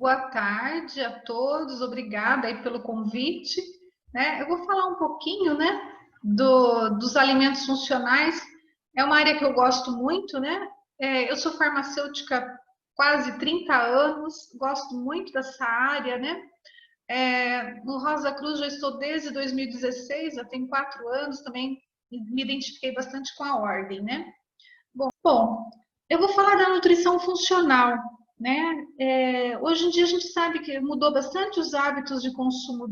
Boa tarde a todos, obrigada aí pelo convite, né? Eu vou falar um pouquinho, né, dos alimentos funcionais. É uma área que eu gosto muito, né? Eu sou farmacêutica há quase 30 anos, gosto muito dessa área, né? No Rosa Cruz já estou desde 2016, já tenho 4 anos, também me identifiquei bastante com a ordem, né? Bom, eu vou falar da nutrição funcional, né? Hoje em dia a gente sabe que mudou bastante os hábitos de consumo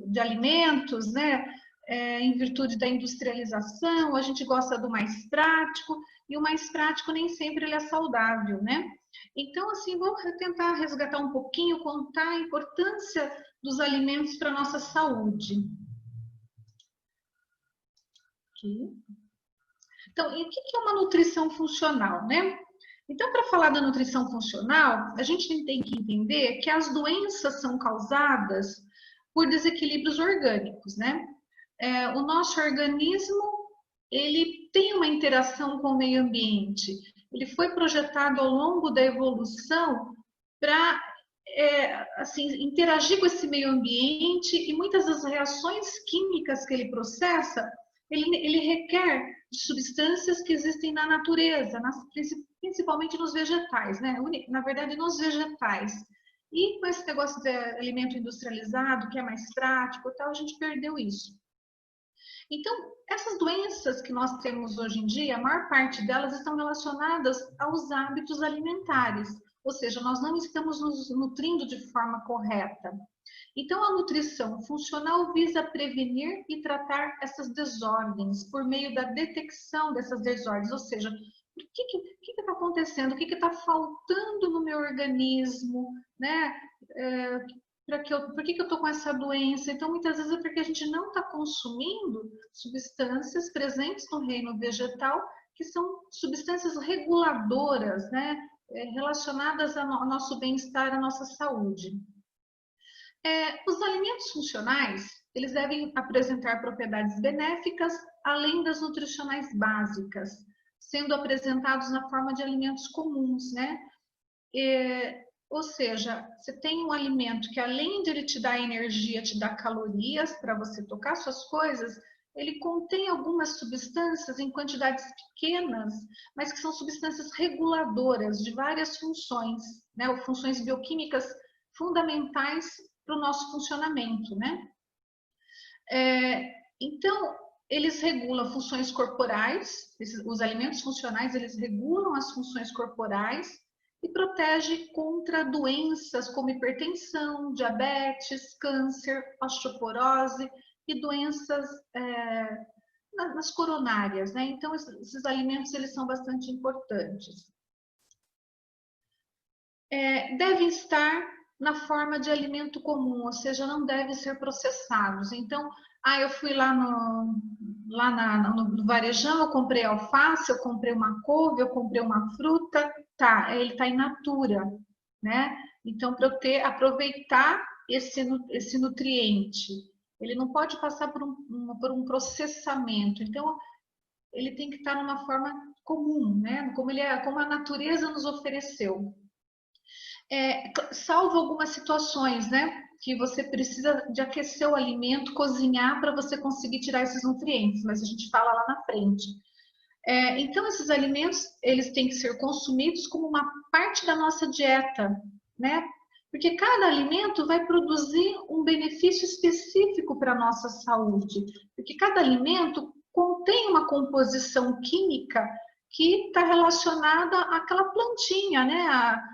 de alimentos, né? Em virtude da industrialização, a gente gosta do mais prático, e o mais prático nem sempre ele é saudável, né? Então, assim, vou tentar resgatar um pouquinho, contar a importância dos alimentos para a nossa saúde. Aqui. Então, e o que é uma nutrição funcional, né? Então, para falar da nutrição funcional, a gente tem que entender que as doenças são causadas por desequilíbrios orgânicos, né? O nosso organismo, ele tem uma interação com o meio ambiente. Ele foi projetado ao longo da evolução para assim, interagir com esse meio ambiente, e muitas das reações químicas que ele processa, ele requer de substâncias que existem na natureza, principalmente nos vegetais, né? Na verdade, nos vegetais. E com esse negócio de alimento industrializado, que é mais prático e tal, a gente perdeu isso. Então, essas doenças que nós temos hoje em dia, a maior parte delas estão relacionadas aos hábitos alimentares, ou seja, nós não estamos nos nutrindo de forma correta. Então, a nutrição funcional visa prevenir e tratar essas desordens por meio da detecção dessas desordens, ou seja, o que está acontecendo, o que está faltando no meu organismo, né? Por que eu estou com essa doença? Então, muitas vezes é porque a gente não está consumindo substâncias presentes no reino vegetal, que são substâncias reguladoras, né? Relacionadas ao nosso bem-estar, à nossa saúde. Os alimentos funcionais, eles devem apresentar propriedades benéficas, além das nutricionais básicas, sendo apresentados na forma de alimentos comuns, né? Ou seja, você tem um alimento que, além de ele te dar energia, te dar calorias para você tocar suas coisas, ele contém algumas substâncias em quantidades pequenas, mas que são substâncias reguladoras de várias funções, né? Ou funções bioquímicas fundamentais para o nosso funcionamento, né? Então, eles regulam funções corporais, os alimentos funcionais, eles regulam as funções corporais e protegem contra doenças como hipertensão, diabetes, câncer, osteoporose e doenças nas coronárias, né? Então, esses alimentos, eles são bastante importantes. Devem estar na forma de alimento comum, ou seja, não devem ser processados. Então, eu fui lá no varejão, eu comprei alface, eu comprei uma couve, eu comprei uma fruta, tá, ele está in natura, né? Então, para eu aproveitar esse nutriente, ele não pode passar por um processamento. Então, ele tem que estar numa forma comum, né? Como a natureza nos ofereceu. Salvo algumas situações, né? Que você precisa de aquecer o alimento, cozinhar para você conseguir tirar esses nutrientes, mas a gente fala lá na frente. Então, esses alimentos, eles têm que ser consumidos como uma parte da nossa dieta, né? Porque cada alimento vai produzir um benefício específico para a nossa saúde. Porque cada alimento contém uma composição química que está relacionada àquela plantinha, né?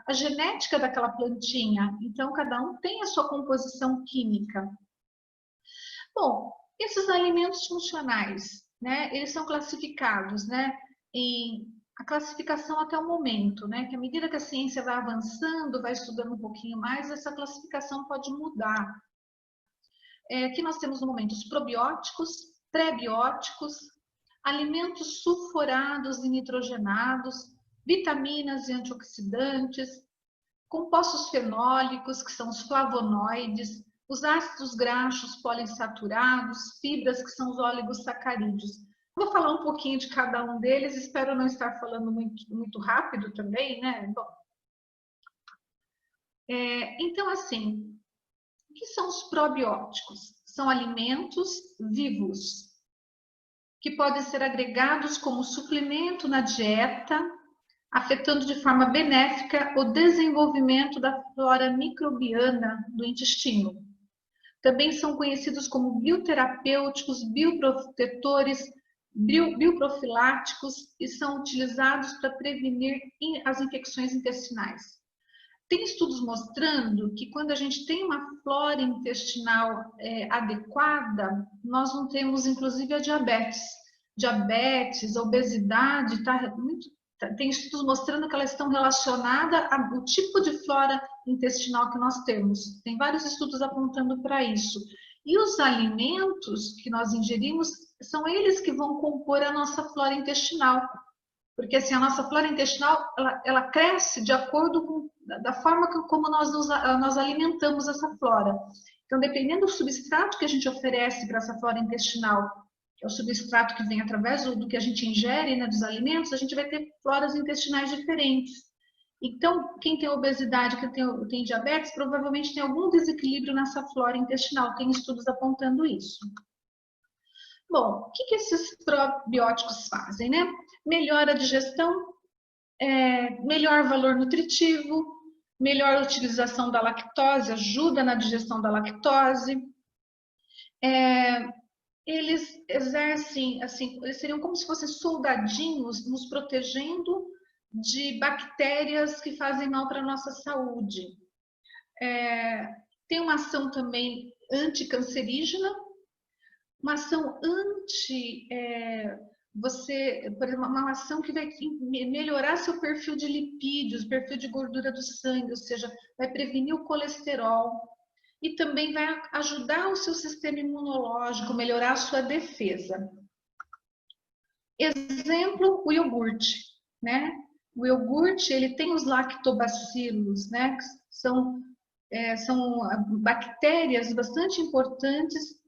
A genética daquela plantinha. Então, cada um tem a sua composição química. Bom, esses alimentos funcionais, né? Eles são classificados, né? Em a classificação até o momento, né? Que à medida que a ciência vai avançando, vai estudando um pouquinho mais, essa classificação pode mudar. Aqui nós temos no momento os probióticos, pré-bióticos, alimentos sulfurados e nitrogenados, vitaminas e antioxidantes, compostos fenólicos, que são os flavonoides, os ácidos graxos poliinsaturados, fibras, que são os oligosacarídeos. Vou falar um pouquinho de cada um deles, espero não estar falando muito rápido também, né? Bom, Então, assim, o que são os probióticos? São alimentos vivos que podem ser agregados como suplemento na dieta, afetando de forma benéfica o desenvolvimento da flora microbiana do intestino. Também são conhecidos como bioterapêuticos, bioprotetores, bioprofiláticos e são utilizados para prevenir as infecções intestinais. Tem estudos mostrando que quando a gente tem uma flora intestinal adequada, nós não temos inclusive a diabetes. Diabetes, obesidade, tem estudos mostrando que elas estão relacionadas ao tipo de flora intestinal que nós temos. Tem vários estudos apontando para isso. E os alimentos que nós ingerimos, são eles que vão compor a nossa flora intestinal. Porque assim, a nossa flora intestinal, ela cresce de acordo com da forma como nós alimentamos essa flora. Então, dependendo do substrato que a gente oferece para essa flora intestinal, que é o substrato que vem através do que a gente ingere, né, dos alimentos, a gente vai ter floras intestinais diferentes. Então, quem tem obesidade, quem tem diabetes, provavelmente tem algum desequilíbrio nessa flora intestinal. Tem estudos apontando isso. Bom, o que esses probióticos fazem, né? Melhora a digestão, melhor valor nutritivo, melhor utilização da lactose, ajuda na digestão da lactose. Eles exercem, assim, eles seriam como se fossem soldadinhos nos protegendo de bactérias que fazem mal para a nossa saúde. Tem uma ação também anticancerígena, uma ação por exemplo, uma ação que vai melhorar seu perfil de lipídios, perfil de gordura do sangue, ou seja, vai prevenir o colesterol e também vai ajudar o seu sistema imunológico, melhorar a sua defesa. Exemplo, o iogurte, né? O iogurte, ele tem os lactobacilos, né? Que são bactérias bastante importantes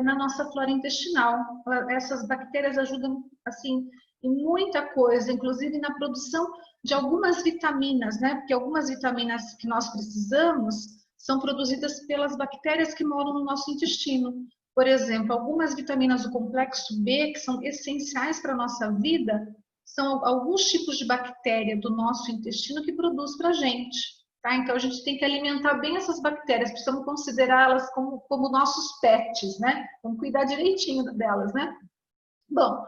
na nossa flora intestinal. Essas bactérias ajudam, assim, em muita coisa, inclusive na produção de algumas vitaminas, né? Porque algumas vitaminas que nós precisamos são produzidas pelas bactérias que moram no nosso intestino. Por exemplo, algumas vitaminas do complexo B, que são essenciais para a nossa vida, são alguns tipos de bactéria do nosso intestino que produz para a gente. Tá? Então, a gente tem que alimentar bem essas bactérias, precisamos considerá-las como nossos pets, né? Vamos cuidar direitinho delas, né? Bom,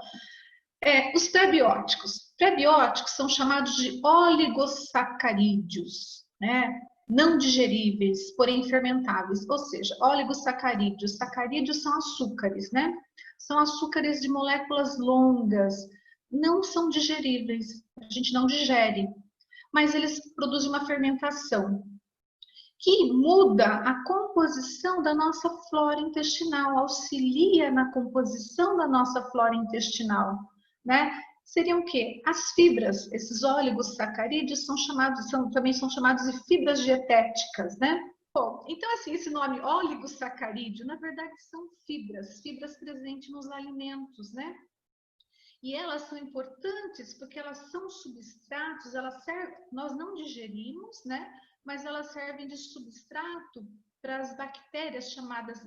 os prebióticos. Prebióticos são chamados de oligosacarídeos, né? Não digeríveis, porém fermentáveis. Ou seja, oligosacarídeos. Sacarídeos são açúcares, né? São açúcares de moléculas longas, não são digeríveis, a gente não digere, mas eles produzem uma fermentação que muda a composição da nossa flora intestinal, auxilia na composição da nossa flora intestinal, né? Seriam o quê? As fibras, esses oligosacarídeos também são chamados de fibras dietéticas, né? Bom, então assim, esse nome oligosacarídeo, na verdade são fibras presentes nos alimentos, né? E elas são importantes porque elas são substratos, nós não digerimos, né? Mas elas servem de substrato para as bactérias chamadas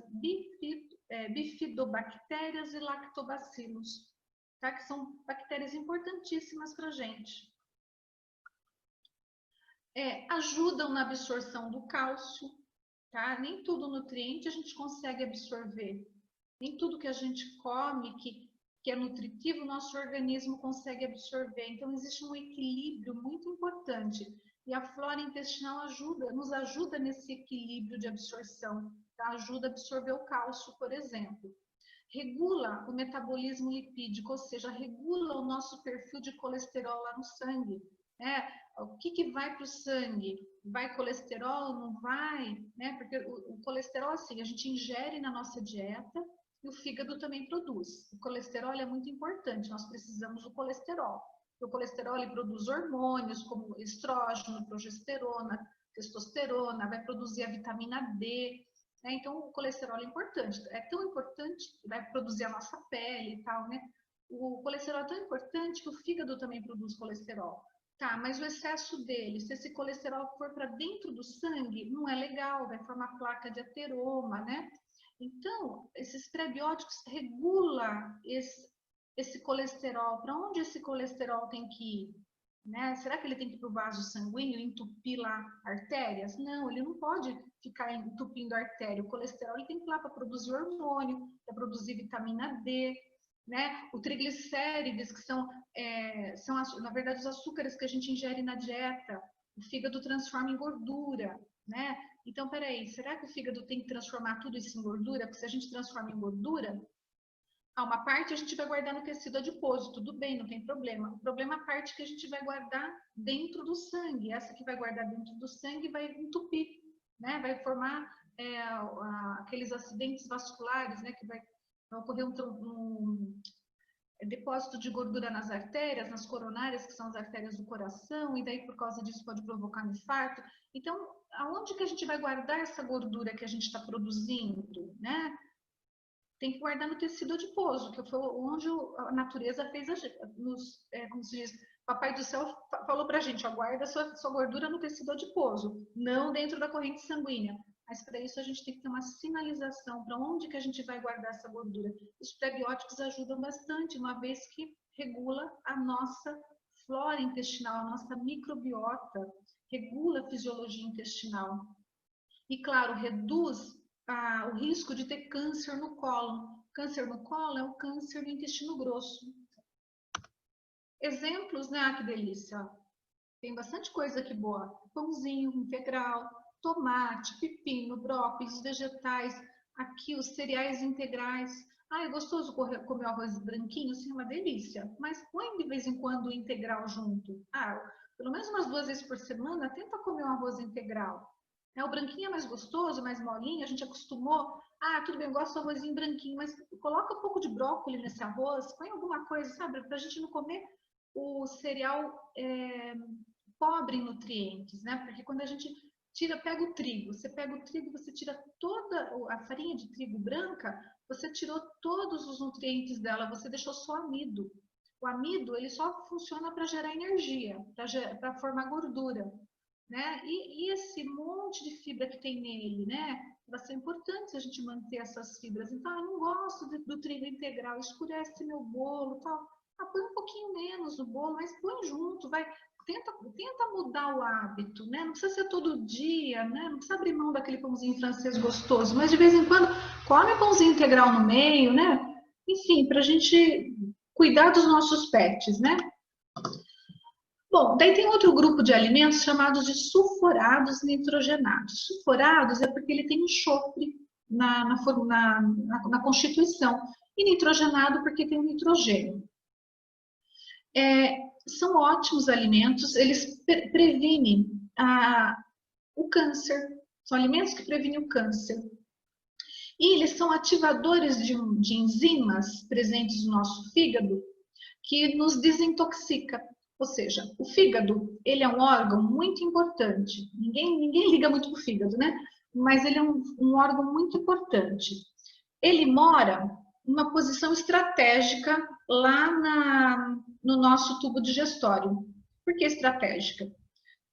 bifidobactérias e lactobacilos, tá? Que são bactérias importantíssimas para a gente. Ajudam na absorção do cálcio, tá? Nem todo nutriente a gente consegue absorver. Nem tudo que a gente come, que é nutritivo, o nosso organismo consegue absorver. Então, existe um equilíbrio muito importante. E a flora intestinal nos ajuda nesse equilíbrio de absorção. Tá? Ajuda a absorver o cálcio, por exemplo. Regula o metabolismo lipídico, ou seja, regula o nosso perfil de colesterol lá no sangue. Né? O que vai para o sangue? Vai colesterol? Não vai? Né? Porque o colesterol, assim, a gente ingere na nossa dieta, e o fígado também produz. O colesterol é muito importante, nós precisamos do colesterol. O colesterol ele produz hormônios como estrógeno, progesterona, testosterona, vai produzir a vitamina D. Né? Então, o colesterol é importante. É tão importante que vai produzir a nossa pele e tal, né? O colesterol é tão importante que o fígado também produz colesterol. Tá, mas o excesso dele, se esse colesterol for para dentro do sangue, não é legal, vai formar placa de ateroma, né? Então, esses prebióticos regulam esse colesterol. Para onde esse colesterol tem que ir? Né? Será que ele tem que ir para o vaso sanguíneo, entupir lá artérias? Não, ele não pode ficar entupindo a artéria. O colesterol ele tem que ir lá para produzir hormônio, para produzir vitamina D, né? O triglicérides, que são, na verdade, os açúcares que a gente ingere na dieta. O fígado transforma em gordura, né? Então, peraí, será que o fígado tem que transformar tudo isso em gordura? Porque se a gente transforma em gordura, uma parte a gente vai guardar no tecido adiposo, tudo bem, não tem problema. O problema é a parte que a gente vai guardar dentro do sangue. Essa que vai guardar dentro do sangue vai entupir, né? Vai formar aqueles acidentes vasculares, né? Que vai ocorrer um depósito de gordura nas artérias, nas coronárias, que são as artérias do coração, e daí por causa disso pode provocar um infarto. Então, aonde que a gente vai guardar essa gordura que a gente está produzindo, né? Tem que guardar no tecido adiposo, que foi onde a natureza fez, como se diz, Papai do Céu falou pra gente, ó, guarda sua gordura no tecido adiposo, não dentro da corrente sanguínea. Mas para isso a gente tem que ter uma sinalização para onde que a gente vai guardar essa gordura. Os prebióticos ajudam bastante, uma vez que regula a nossa flora intestinal, a nossa microbiota, regula a fisiologia intestinal. E, claro, reduz o risco de ter câncer no colo. Câncer no colo é o câncer do intestino grosso. Exemplos, né? Ah, que delícia! Tem bastante coisa aqui boa. Pãozinho integral, tomate, pepino, brócolis, vegetais. Aqui os cereais integrais. Ah, é gostoso comer arroz branquinho? Sim, é uma delícia. Mas põe de vez em quando o integral junto. Ah, pelo menos umas 2 vezes por semana, tenta comer um arroz integral. O branquinho é mais gostoso, mais molinho, a gente acostumou. Ah, tudo bem, eu gosto do arrozinho branquinho, mas coloca um pouco de brócolis nesse arroz, põe alguma coisa, sabe? Pra gente não comer o cereal pobre em nutrientes, né? Porque quando a gente pega o trigo, você tira toda a farinha de trigo branca, você tirou todos os nutrientes dela, você deixou só amido. O amido, ele só funciona para gerar energia, para formar gordura, né? E esse monte de fibra que tem nele, né? Vai ser importante a gente manter essas fibras. Então, eu não gosto do trigo integral, escurece meu bolo, tal. Põe um pouquinho menos no bolo, mas põe junto, vai. Tenta mudar o hábito, né? Não precisa ser todo dia, né? Não precisa abrir mão daquele pãozinho francês gostoso, mas de vez em quando come pãozinho integral no meio, né? Enfim, para a gente cuidar dos nossos pets, né? Bom, daí tem outro grupo de alimentos chamados de sulfurados nitrogenados. Sulfurados é porque ele tem enxofre na constituição, e nitrogenado porque tem o nitrogênio. São ótimos alimentos, eles previnem o câncer, são alimentos que previnem o câncer. E eles são ativadores de enzimas presentes no nosso fígado que nos desintoxica. Ou seja, o fígado, ele é um órgão muito importante. Ninguém liga muito para o fígado, né? Mas ele é um órgão muito importante. Ele mora numa posição estratégica lá no nosso tubo digestório. Por que estratégica?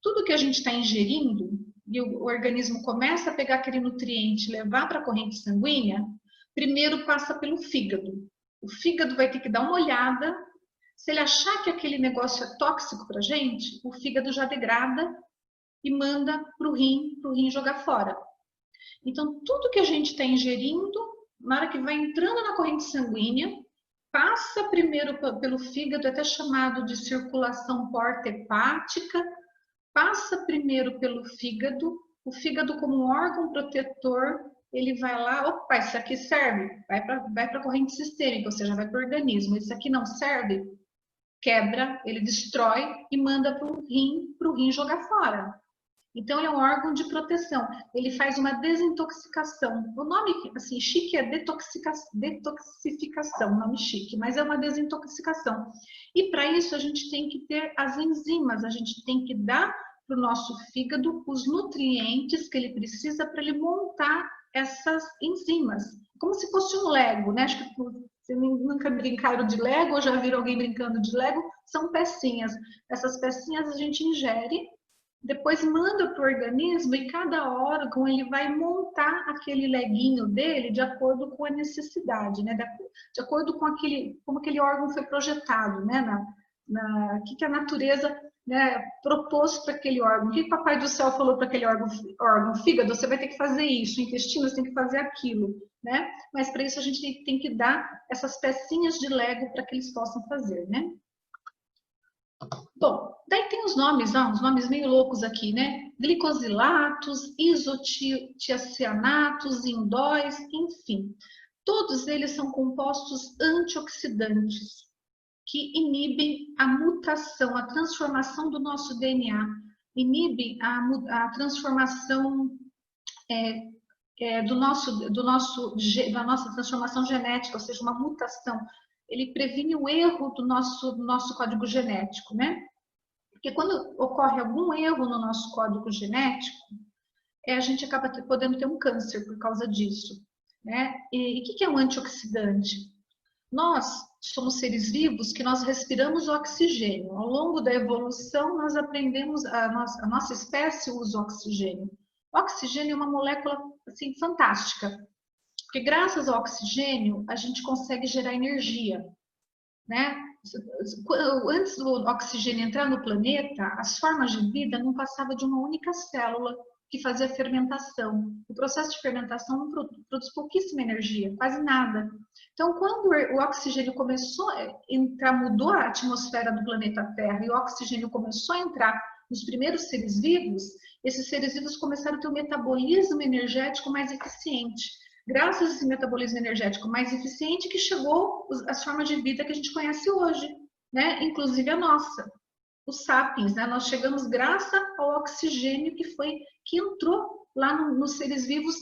Tudo que a gente está ingerindo e o organismo começa a pegar aquele nutriente e levar para a corrente sanguínea, primeiro passa pelo fígado. O fígado vai ter que dar uma olhada. Se ele achar que aquele negócio é tóxico para a gente, o fígado já degrada e manda para o rim jogar fora. Então, tudo que a gente está ingerindo, na hora que vai entrando na corrente sanguínea, passa primeiro pelo fígado, até chamado de circulação porta-hepática, passa primeiro pelo fígado, o fígado como um órgão protetor, ele vai lá, opa, isso aqui serve, vai para a corrente sistêmica, ou seja, vai para o organismo, isso aqui não serve, quebra, ele destrói e manda para o rim jogar fora. Então, ele é um órgão de proteção. Ele faz uma desintoxicação. O nome, assim, chique é detoxificação, nome chique, mas é uma desintoxicação. E para isso, a gente tem que ter as enzimas, a gente tem que dar para o nosso fígado os nutrientes que ele precisa para ele montar essas enzimas. Como se fosse um Lego, né? Acho que Vocês nunca brincaram de Lego ou já viram alguém brincando de Lego? São pecinhas. Essas pecinhas a gente ingere, depois manda para o organismo e cada órgão ele vai montar aquele leguinho dele de acordo com a necessidade, né? De acordo com como aquele órgão foi projetado, né? Que a natureza, né, propôs para aquele órgão. O que o Papai do Céu falou para aquele órgão? Fígado, você vai ter que fazer isso, intestino, você tem que fazer aquilo, né? Mas para isso a gente tem que dar essas pecinhas de Lego para que eles possam fazer, né? Bom, daí tem os nomes, uns nomes meio loucos aqui, né? Glicosilatos, isotiacianatos, indóis, enfim. Todos eles são compostos antioxidantes que inibem a mutação, a transformação do nosso DNA, inibem a transformação da nossa transformação genética, ou seja, uma mutação. Ele previne o erro do nosso código genético, né? Porque quando ocorre algum erro no nosso código genético, a gente acaba podendo ter um câncer por causa disso, né? E o que é um antioxidante? Nós somos seres vivos que nós respiramos oxigênio. Ao longo da evolução, nós aprendemos, a nossa espécie usa oxigênio. O oxigênio é uma molécula assim, fantástica, porque graças ao oxigênio a gente consegue gerar energia, né? Antes do oxigênio entrar no planeta, as formas de vida não passavam de uma única célula que fazia fermentação. O processo de fermentação produz pouquíssima energia, quase nada. Então, quando o oxigênio começou a entrar, mudou a atmosfera do planeta Terra e o oxigênio começou a entrar nos primeiros seres vivos, esses seres vivos começaram a ter um metabolismo energético mais eficiente. Graças a esse metabolismo energético mais eficiente que chegou as formas de vida que a gente conhece hoje, né? Inclusive a nossa, os sapiens, né? Nós chegamos graças ao oxigênio que entrou lá nos seres vivos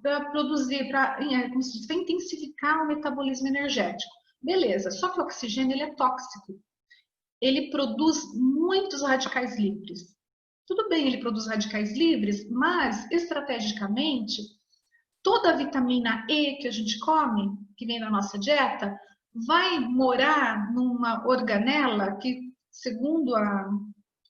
para produzir, para intensificar o metabolismo energético. Beleza, só que o oxigênio ele é tóxico. Ele produz muitos radicais livres. Tudo bem, ele produz radicais livres, mas estrategicamente toda a vitamina E que a gente come, que vem na nossa dieta, vai morar numa organela que, segundo a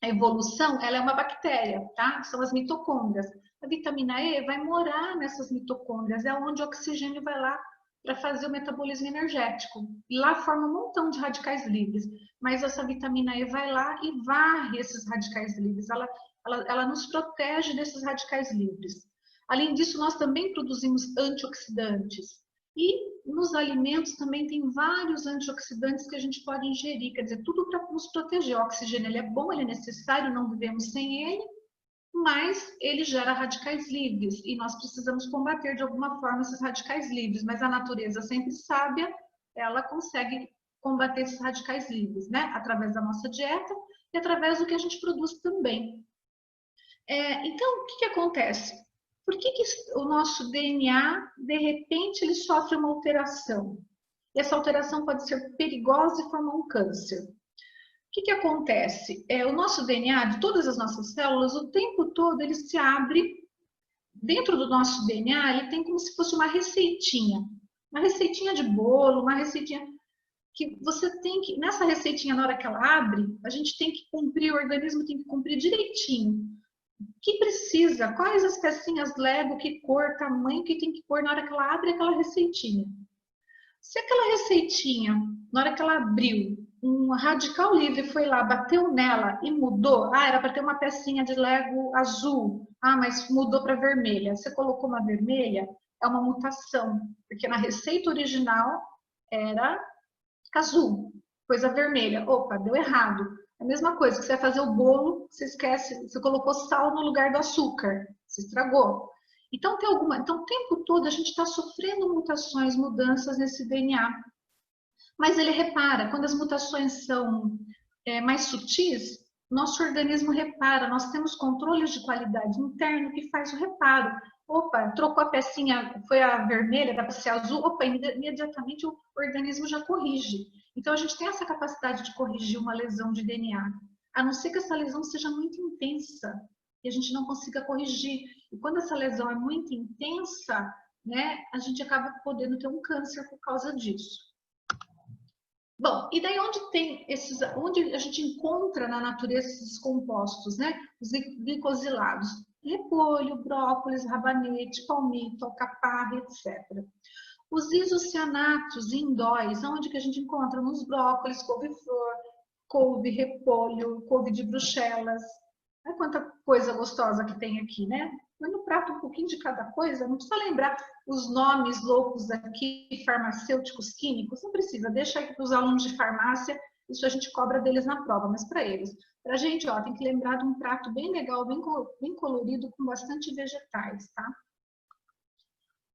evolução, ela é uma bactéria, tá? São as mitocôndrias. A vitamina E vai morar nessas mitocôndrias, é onde o oxigênio vai lá para fazer o metabolismo energético. E lá forma um montão de radicais livres. Mas essa vitamina E vai lá e varre esses radicais livres. Ela nos protege desses radicais livres. Além disso, nós também produzimos antioxidantes. E nos alimentos também tem vários antioxidantes que a gente pode ingerir, quer dizer, tudo para nos proteger. O oxigênio ele é bom, ele é necessário, não vivemos sem ele, mas ele gera radicais livres e nós precisamos combater de alguma forma esses radicais livres. Mas a natureza sempre sábia, ela consegue combater esses radicais livres, né? Através da nossa dieta e através do que a gente produz também. Então, o que acontece? Por que o nosso DNA, de repente, ele sofre uma alteração? E essa alteração pode ser perigosa e formar um câncer. O que acontece? O nosso DNA, de todas as nossas células, o tempo todo ele se abre. Dentro do nosso DNA, ele tem como se fosse uma receitinha de bolo, uma receitinha que você tem que, nessa receitinha, na hora que ela abre, a gente tem que cumprir, o organismo tem que cumprir direitinho. Que precisa, quais as pecinhas Lego, que cor, tamanho que tem que pôr na hora que ela abre aquela receitinha. Se aquela receitinha, na hora que ela abriu, um radical livre foi lá, bateu nela e mudou, era para ter uma pecinha de Lego azul, mas mudou para vermelha. Você colocou uma vermelha, é uma mutação, porque na receita original era azul, coisa vermelha. Opa, deu errado. A mesma coisa que você vai fazer o bolo, você esquece, você colocou sal no lugar do açúcar, se estragou. Então, então o tempo todo a gente está sofrendo mutações, mudanças nesse DNA. Mas ele repara, quando as mutações são mais sutis, nosso organismo repara, nós temos controles de qualidade interno que faz o reparo. Opa, trocou a pecinha, foi a vermelha, dá para ser azul, opa, imediatamente o organismo já corrige. Então, a gente tem essa capacidade de corrigir uma lesão de DNA, a não ser que essa lesão seja muito intensa e a gente não consiga corrigir. E quando essa lesão é muito intensa, né, a gente acaba podendo ter um câncer por causa disso. Bom, e daí onde a gente encontra na natureza esses compostos, né? Os glicosilados. Repolho, brócolis, rabanete, palmito, alcaparra, etc. Os isocianatos indóis, onde que a gente encontra? Nos brócolis, couve-flor, couve, repolho, couve de Bruxelas. Olha quanta coisa gostosa que tem aqui, né? Mas no prato um pouquinho de cada coisa, não precisa lembrar os nomes loucos aqui, farmacêuticos, químicos, não precisa, deixa aí para os alunos de farmácia, isso a gente cobra deles na prova, mas para eles. Para a gente, ó, tem que lembrar de um prato bem legal, bem colorido, com bastante vegetais, tá?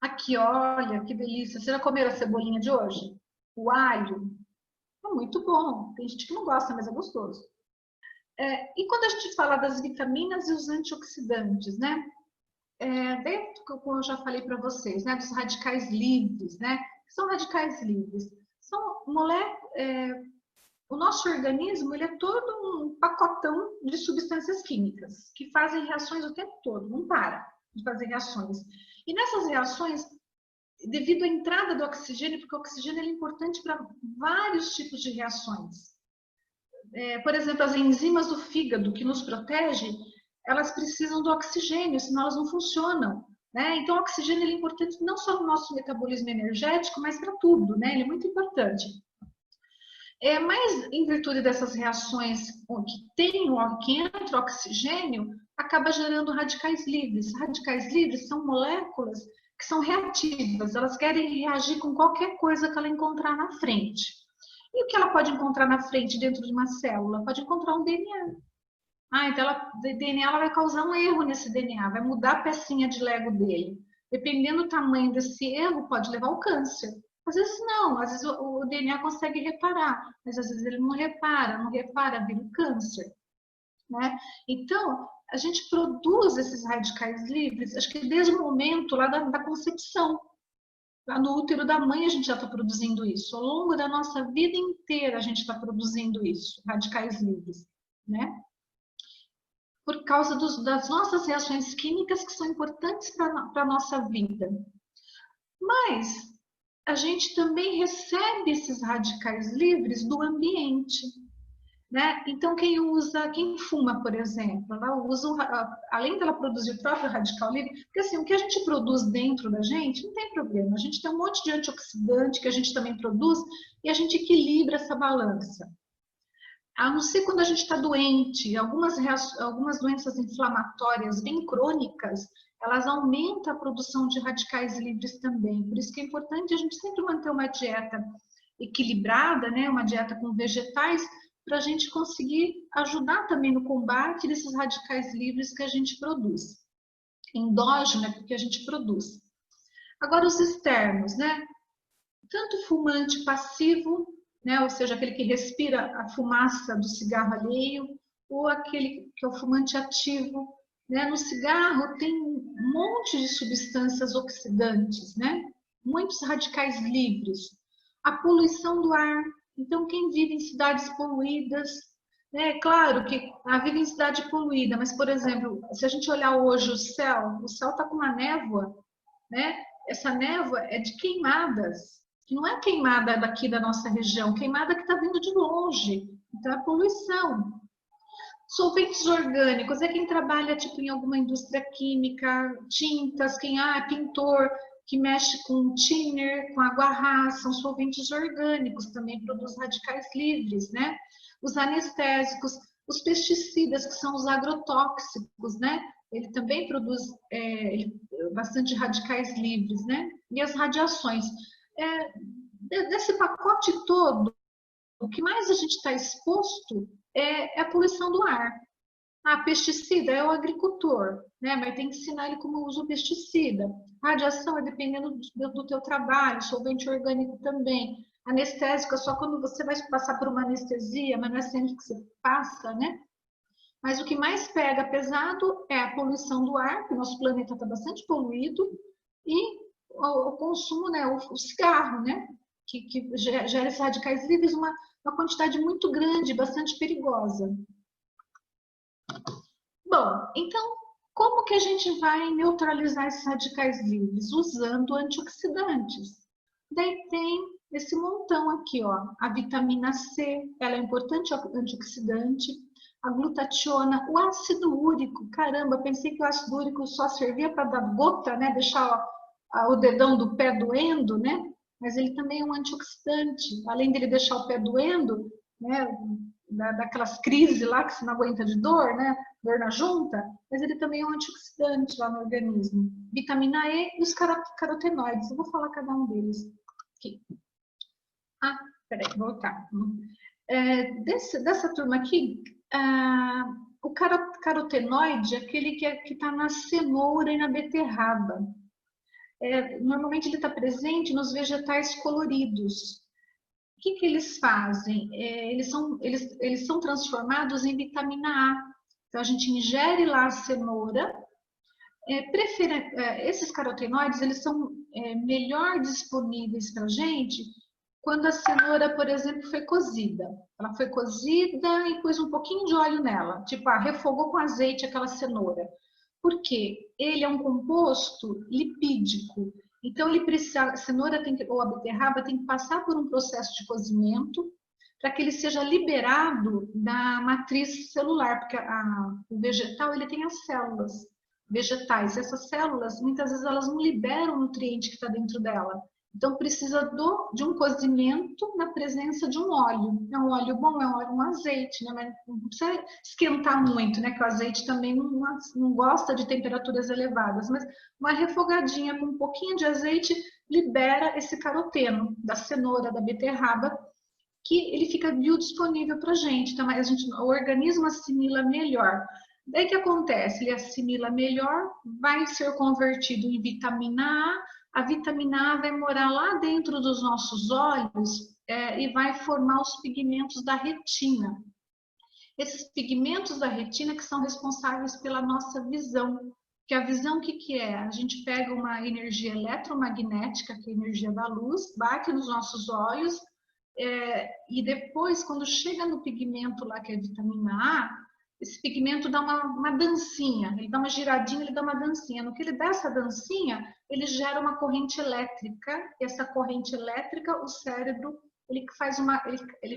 Aqui, olha, que delícia. Você já comeram a cebolinha de hoje? O alho? É muito bom. Tem gente que não gosta, mas é gostoso. E quando a gente fala das vitaminas e os antioxidantes, né? Dentro, como eu já falei para vocês, né? Dos radicais livres, né? O que são radicais livres? São o nosso organismo, ele é todo um pacotão de substâncias químicas que fazem reações o tempo todo, não para de fazer reações. E nessas reações, devido à entrada do oxigênio, porque o oxigênio é importante para vários tipos de reações. Por exemplo, as enzimas do fígado que nos protege, elas precisam do oxigênio, senão elas não funcionam. Né? Então, o oxigênio é importante não só no nosso metabolismo energético, mas para tudo, né? Ele é muito importante. Mas em virtude dessas reações que entra oxigênio, acaba gerando radicais livres. Radicais livres são moléculas que são reativas, elas querem reagir com qualquer coisa que ela encontrar na frente. E o que ela pode encontrar na frente dentro de uma célula? Pode encontrar um DNA. Então o DNA ela vai causar um erro nesse DNA, vai mudar a pecinha de Lego dele. Dependendo do tamanho desse erro, pode levar ao câncer. Às vezes não, às vezes o DNA consegue reparar, mas às vezes ele não repara, vira um câncer. Né? Então, a gente produz esses radicais livres, acho que desde o momento lá da concepção. Lá no útero da mãe a gente já está produzindo isso. Ao longo da nossa vida inteira a gente está produzindo isso, radicais livres. Né? Por causa das nossas reações químicas que são importantes para a nossa vida. Mas a gente também recebe esses radicais livres do ambiente. Né? Então, quem fuma, por exemplo, ela usa, além dela produzir o próprio radical livre, porque assim, o que a gente produz dentro da gente não tem problema, a gente tem um monte de antioxidante que a gente também produz e a gente equilibra essa balança. A não ser quando a gente está doente, algumas doenças inflamatórias bem crônicas, elas aumentam a produção de radicais livres também. Por isso que é importante a gente sempre manter uma dieta equilibrada, né? Uma dieta com vegetais, para a gente conseguir ajudar também no combate desses radicais livres que a gente produz. Endógeno é porque a gente produz. Agora os externos, né? Tanto fumante passivo, né? Ou seja, aquele que respira a fumaça do cigarro alheio, ou aquele que é o fumante ativo. Né? No cigarro tem um monte de substâncias oxidantes, né? Muitos radicais livres. A poluição do ar. Então, quem vive em cidades poluídas, né? Claro que vive em cidade poluída, mas, por exemplo, se a gente olhar hoje o céu está com uma névoa, né? Essa névoa é de queimadas, que não é queimada daqui da nossa região, queimada que está vindo de longe. Então, é poluição. Solventes orgânicos é quem trabalha tipo em alguma indústria química, tintas, quem é pintor, que mexe com thinner, com água rasa, são solventes orgânicos, também produz radicais livres, né? Os anestésicos, os pesticidas, que são os agrotóxicos, né? Ele também produz bastante radicais livres, né? E as radiações. Desse pacote todo, o que mais a gente está exposto é a poluição do ar. Pesticida é o agricultor, né? Mas tem que ensinar ele como usa o pesticida. Radiação é dependendo do teu trabalho, solvente orgânico também. Anestésico é só quando você vai passar por uma anestesia, mas não é sempre que você passa, né? Mas o que mais pega pesado é a poluição do ar, porque o nosso planeta está bastante poluído, e o consumo, né? O cigarro, né? Que gera esses radicais livres uma quantidade muito grande, bastante perigosa. Bom, então, Como que a gente vai neutralizar esses radicais livres? Usando antioxidantes. Daí tem esse montão aqui, ó. A vitamina C, ela é importante antioxidante. A glutationa, o ácido úrico. Caramba, pensei que o ácido úrico só servia para dar gota, né? Deixar o dedão do pé doendo, né? Mas ele também é um antioxidante. Além dele deixar o pé doendo, né? Daquelas crises lá que você não aguenta de dor, né? Dor na junta, mas ele também é um antioxidante lá no organismo. Vitamina E e os carotenoides. Eu vou falar cada um deles aqui. Ah, peraí, voltar. Dessa turma aqui, o carotenoide é aquele que está na cenoura e na beterraba. Normalmente ele está presente nos vegetais coloridos. O que eles fazem? Eles são transformados em vitamina A. Então, a gente ingere lá a cenoura. Esses carotenoides, eles são melhor disponíveis para a gente quando a cenoura, por exemplo, foi cozida. Ela foi cozida e pôs um pouquinho de óleo nela. Tipo, refogou com azeite aquela cenoura. Por quê? Ele é um composto lipídico. Então, ele precisa, a cenoura ou a beterraba tem que passar por um processo de cozimento para que ele seja liberado da matriz celular, porque o vegetal ele tem as células vegetais. Essas células, muitas vezes, elas não liberam o nutriente que está dentro dela. Então, precisa de um cozimento na presença de um óleo. É um óleo bom, é um azeite, né? Mas não precisa esquentar muito, né? Que o azeite também não gosta de temperaturas elevadas. Mas uma refogadinha com um pouquinho de azeite libera esse caroteno da cenoura, da beterraba, que ele fica biodisponível para a gente. Então, o organismo assimila melhor. Daí o que acontece? Ele assimila melhor, vai ser convertido em vitamina A vitamina A vai morar lá dentro dos nossos olhos e vai formar os pigmentos da retina. Esses pigmentos da retina que são responsáveis pela nossa visão. Que a visão, o que é? A gente pega uma energia eletromagnética, que é a energia da luz, bate nos nossos olhos, e depois, quando chega no pigmento lá, que é a vitamina A, esse pigmento dá uma dancinha, ele dá uma giradinha, ele dá uma dancinha. No que ele dá essa dancinha, ele gera uma corrente elétrica, e essa corrente elétrica, o cérebro, ele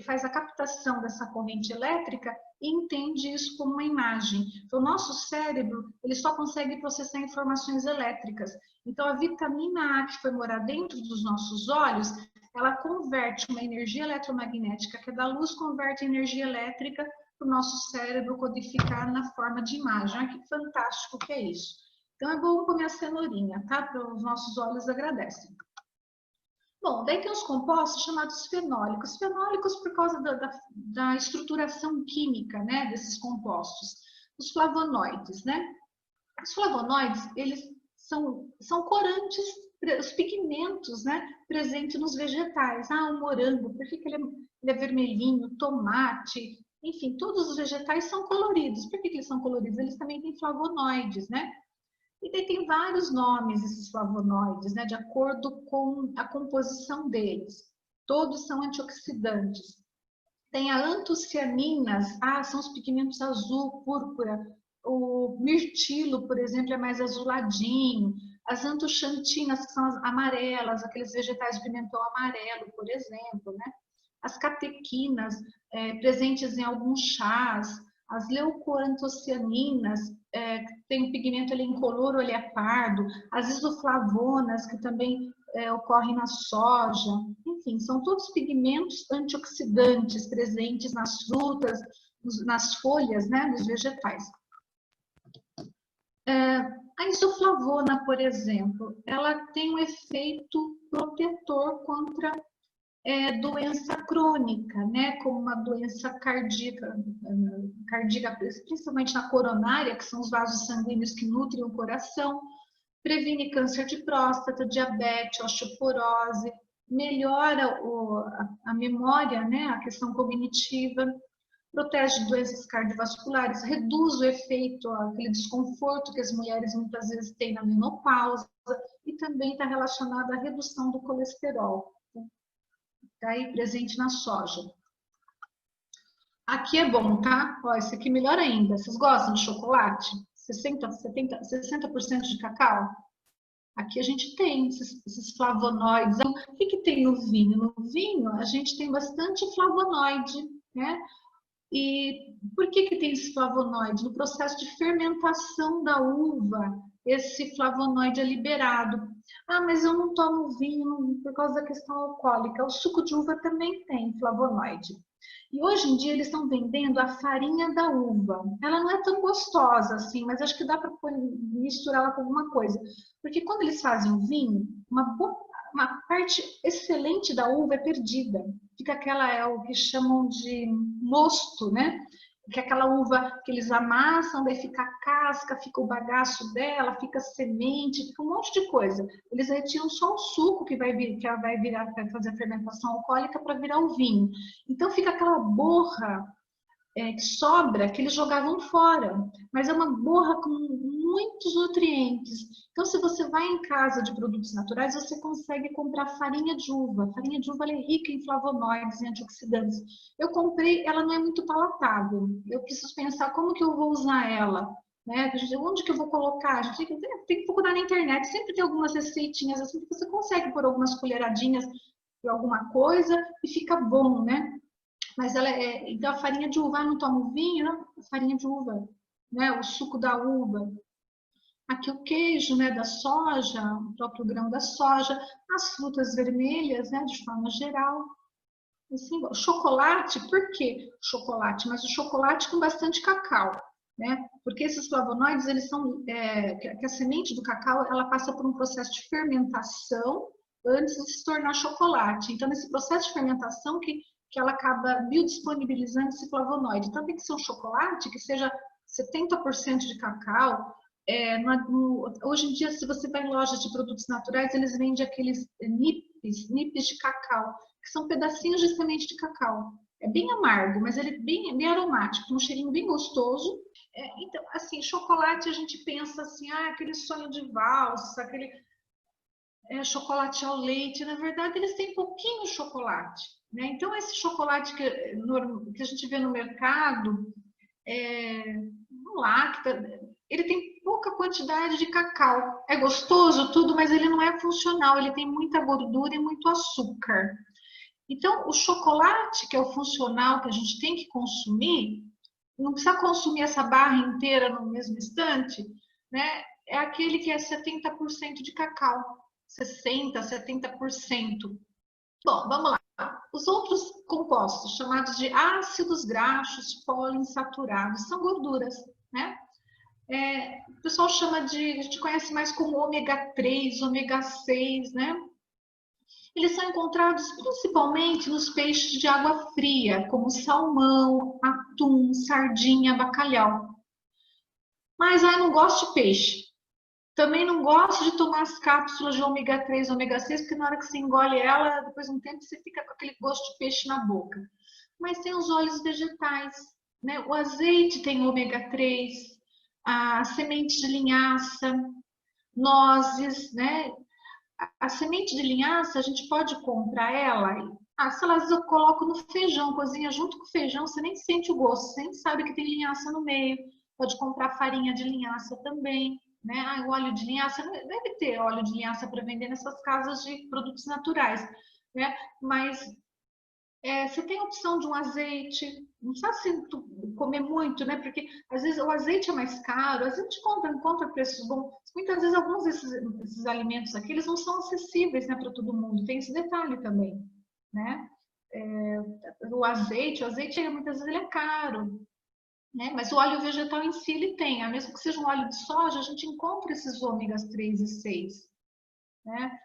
faz a captação dessa corrente elétrica e entende isso como uma imagem. Então, o nosso cérebro, ele só consegue processar informações elétricas. Então, a vitamina A, que foi morar dentro dos nossos olhos, ela converte uma energia eletromagnética, que é da luz, converte energia elétrica para o nosso cérebro codificar na forma de imagem. Olha que fantástico que é isso. Então, é bom comer a cenourinha, tá? Para os nossos olhos agradecem. Bom, daí tem os compostos chamados fenólicos. Fenólicos por causa da estruturação química, né, desses compostos. Os flavonoides, né? Os flavonoides, eles são corantes, os pigmentos, né, presentes nos vegetais. O morango, por que ele é vermelhinho? Tomate, enfim, todos os vegetais são coloridos. Por que eles são coloridos? Eles também têm flavonoides, né? E daí tem vários nomes esses flavonoides, né, de acordo com a composição deles. Todos são antioxidantes. Tem a antocianinas, são os pigmentos azul, púrpura. O mirtilo, por exemplo, é mais azuladinho. As antocxantinas, que são as amarelas, aqueles vegetais de pimentão amarelo, por exemplo, né? As catequinas, presentes em alguns chás. As leucoantocianinas, tem um pigmento ali incolor ou ele é pardo. As isoflavonas, que também ocorrem na soja. Enfim, são todos pigmentos antioxidantes presentes nas frutas, nas folhas, né, dos vegetais. A isoflavona, por exemplo, ela tem um efeito protetor contra doença crônica, né, como uma doença cardíaca, principalmente na coronária, que são os vasos sanguíneos que nutrem o coração, previne câncer de próstata, diabetes, osteoporose, melhora a memória, né, a questão cognitiva, protege de doenças cardiovasculares, reduz o efeito, aquele desconforto que as mulheres muitas vezes têm na menopausa, e também está relacionado à redução do colesterol. Está aí presente na soja. Aqui é bom, tá? Ó, esse aqui melhor ainda. Vocês gostam de chocolate? 60%, 70%, 60% de cacau? Aqui a gente tem esses flavonoides. O que tem no vinho? No vinho a gente tem bastante flavonoide, né? E por que tem esse flavonoide? No processo de fermentação da uva, esse flavonoide é liberado. Ah, mas eu não tomo vinho por causa da questão alcoólica. O suco de uva também tem flavonoide. E hoje em dia eles estão vendendo a farinha da uva. Ela não é tão gostosa assim, mas acho que dá para misturar ela com alguma coisa. Porque quando eles fazem o vinho, uma parte excelente da uva é perdida. Fica aquela, é o que chamam de mosto, né? Que é aquela uva que eles amassam, daí fica a casca, fica o bagaço dela, fica a semente, fica um monte de coisa. Eles retiram só o suco que vai virar para fazer a fermentação alcoólica para virar o vinho. Então fica aquela borra que sobra, que eles jogavam fora, mas é uma borra com muitos nutrientes. Então, se você vai em casa de produtos naturais, você consegue comprar farinha de uva. A farinha de uva é rica em flavonoides e antioxidantes. Eu comprei, ela não é muito palatável. Eu preciso pensar como que eu vou usar ela. Né? Onde que eu vou colocar? A gente tem que procurar na internet. Sempre tem algumas receitinhas assim que você consegue pôr algumas colheradinhas de alguma coisa e fica bom, né? Mas ela então a farinha de uva, não toma vinho, não? A farinha de uva, né? O suco da uva. Aqui o queijo, né, da soja, o próprio grão da soja, as frutas vermelhas, né, de forma geral. Assim, o chocolate, por que chocolate? Mas o chocolate com bastante cacau, né? Porque esses flavonoides, eles são, que a semente do cacau, ela passa por um processo de fermentação antes de se tornar chocolate. Então, nesse processo de fermentação que ela acaba biodisponibilizando esse flavonoide. Então, tem que ser um chocolate que seja 70% de cacau. Hoje em dia, se você vai em lojas de produtos naturais, eles vendem aqueles nipes de cacau, que são pedacinhos de semente de cacau. É bem amargo, mas ele é bem aromático, tem um cheirinho bem gostoso. Então, assim, chocolate a gente pensa assim, aquele sonho de valsa, aquele chocolate ao leite. Na verdade, eles têm pouquinho chocolate, né? Então, esse chocolate que a gente vê no mercado, no lacta, ele tem pouca quantidade de cacau. É gostoso tudo, mas ele não é funcional, ele tem muita gordura e muito açúcar. Então, o chocolate, que é o funcional que a gente tem que consumir, não precisa consumir essa barra inteira no mesmo instante, né? É aquele que é 70% de cacau, 60%, 70%. Bom, vamos lá. Os outros compostos, chamados de ácidos graxos poliinsaturados, são gorduras, né? O pessoal chama de, a gente conhece mais como ômega 3, ômega 6, né? Eles são encontrados principalmente nos peixes de água fria, como salmão, atum, sardinha, bacalhau. Mas eu não gosto de peixe. Também não gosto de tomar as cápsulas de ômega 3, ômega 6, porque na hora que você engole ela, depois de um tempo você fica com aquele gosto de peixe na boca. Mas tem os óleos vegetais, né? O azeite tem ômega 3, a semente de linhaça, nozes, né? A semente de linhaça, a gente pode comprar ela. Sei lá, às vezes eu coloco no feijão, cozinha junto com o feijão, você nem sente o gosto, você nem sabe que tem linhaça no meio. Pode comprar farinha de linhaça também, né? O óleo de linhaça, deve ter óleo de linhaça para vender nessas casas de produtos naturais, né? Mas você tem a opção de um azeite, não precisa assim, comer muito, né? Porque às vezes o azeite é mais caro, às vezes a gente encontra preços bons. Muitas vezes alguns desses alimentos aqui, eles não são acessíveis, né, para todo mundo. Tem esse detalhe também, né? O azeite muitas vezes ele é caro, né? Mas o óleo vegetal em si ele tem, mesmo que seja um óleo de soja, a gente encontra esses ômegas 3 e 6, né?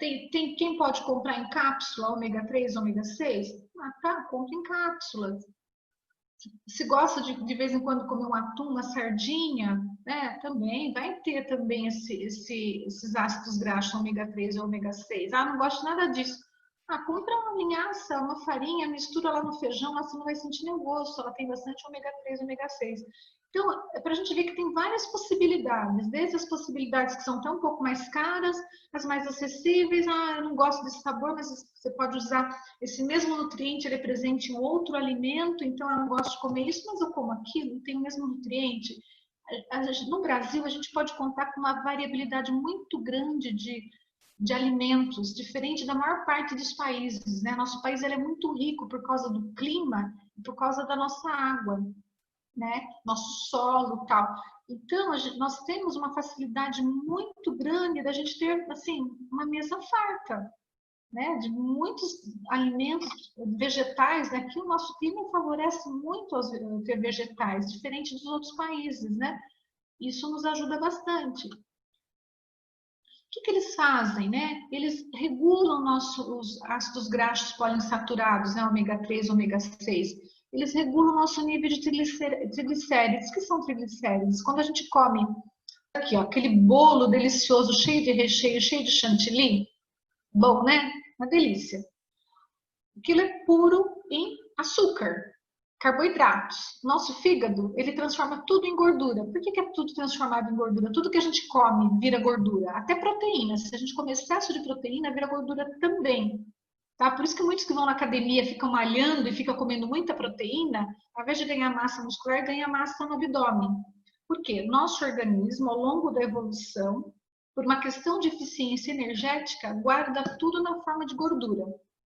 Tem quem pode comprar em cápsula ômega 3, ômega 6? Tá, compra em cápsulas. Se gosta de vez em quando comer um atum, uma sardinha, né? Também vai ter também esses ácidos graxos ômega 3 e ômega 6. Não gosto de nada disso. Compra uma linhaça, uma farinha, mistura lá no feijão, você não vai sentir nem gosto, ela tem bastante ômega 3 e ômega 6. Então, é para a gente ver que tem várias possibilidades, desde as possibilidades que são até um pouco mais caras, as mais acessíveis. Eu não gosto desse sabor, mas você pode usar esse mesmo nutriente, ele é presente em outro alimento, então eu não gosto de comer isso, mas eu como aquilo, tem o mesmo nutriente. No Brasil, a gente pode contar com uma variabilidade muito grande de alimentos, diferente da maior parte dos países, né? Nosso país ele é muito rico por causa do clima e por causa da nossa água, né? Nosso solo, tal. Então, nós temos uma facilidade muito grande da gente ter, assim, uma mesa farta, né? De muitos alimentos vegetais, né? Que o nosso clima favorece muito ter vegetais, diferente dos outros países, né? Isso nos ajuda bastante. O que eles fazem, né? Eles regulam os ácidos graxos poliinsaturados, né? Ômega 3, ômega 6. Eles regulam o nosso nível de triglicéridos. O que são triglicéridos? Quando a gente come aqui, ó, aquele bolo delicioso, cheio de recheio, cheio de chantilly, bom, né? Uma delícia. Aquilo é puro em açúcar, carboidratos. Nosso fígado, ele transforma tudo em gordura. Por que é tudo transformado em gordura? Tudo que a gente come vira gordura. Até proteína. Se a gente comer excesso de proteína, vira gordura também. Tá? Por isso que muitos que vão na academia ficam malhando e ficam comendo muita proteína, ao invés de ganhar massa muscular, ganha massa no abdômen. Por quê? Nosso organismo, ao longo da evolução, por uma questão de eficiência energética, guarda tudo na forma de gordura.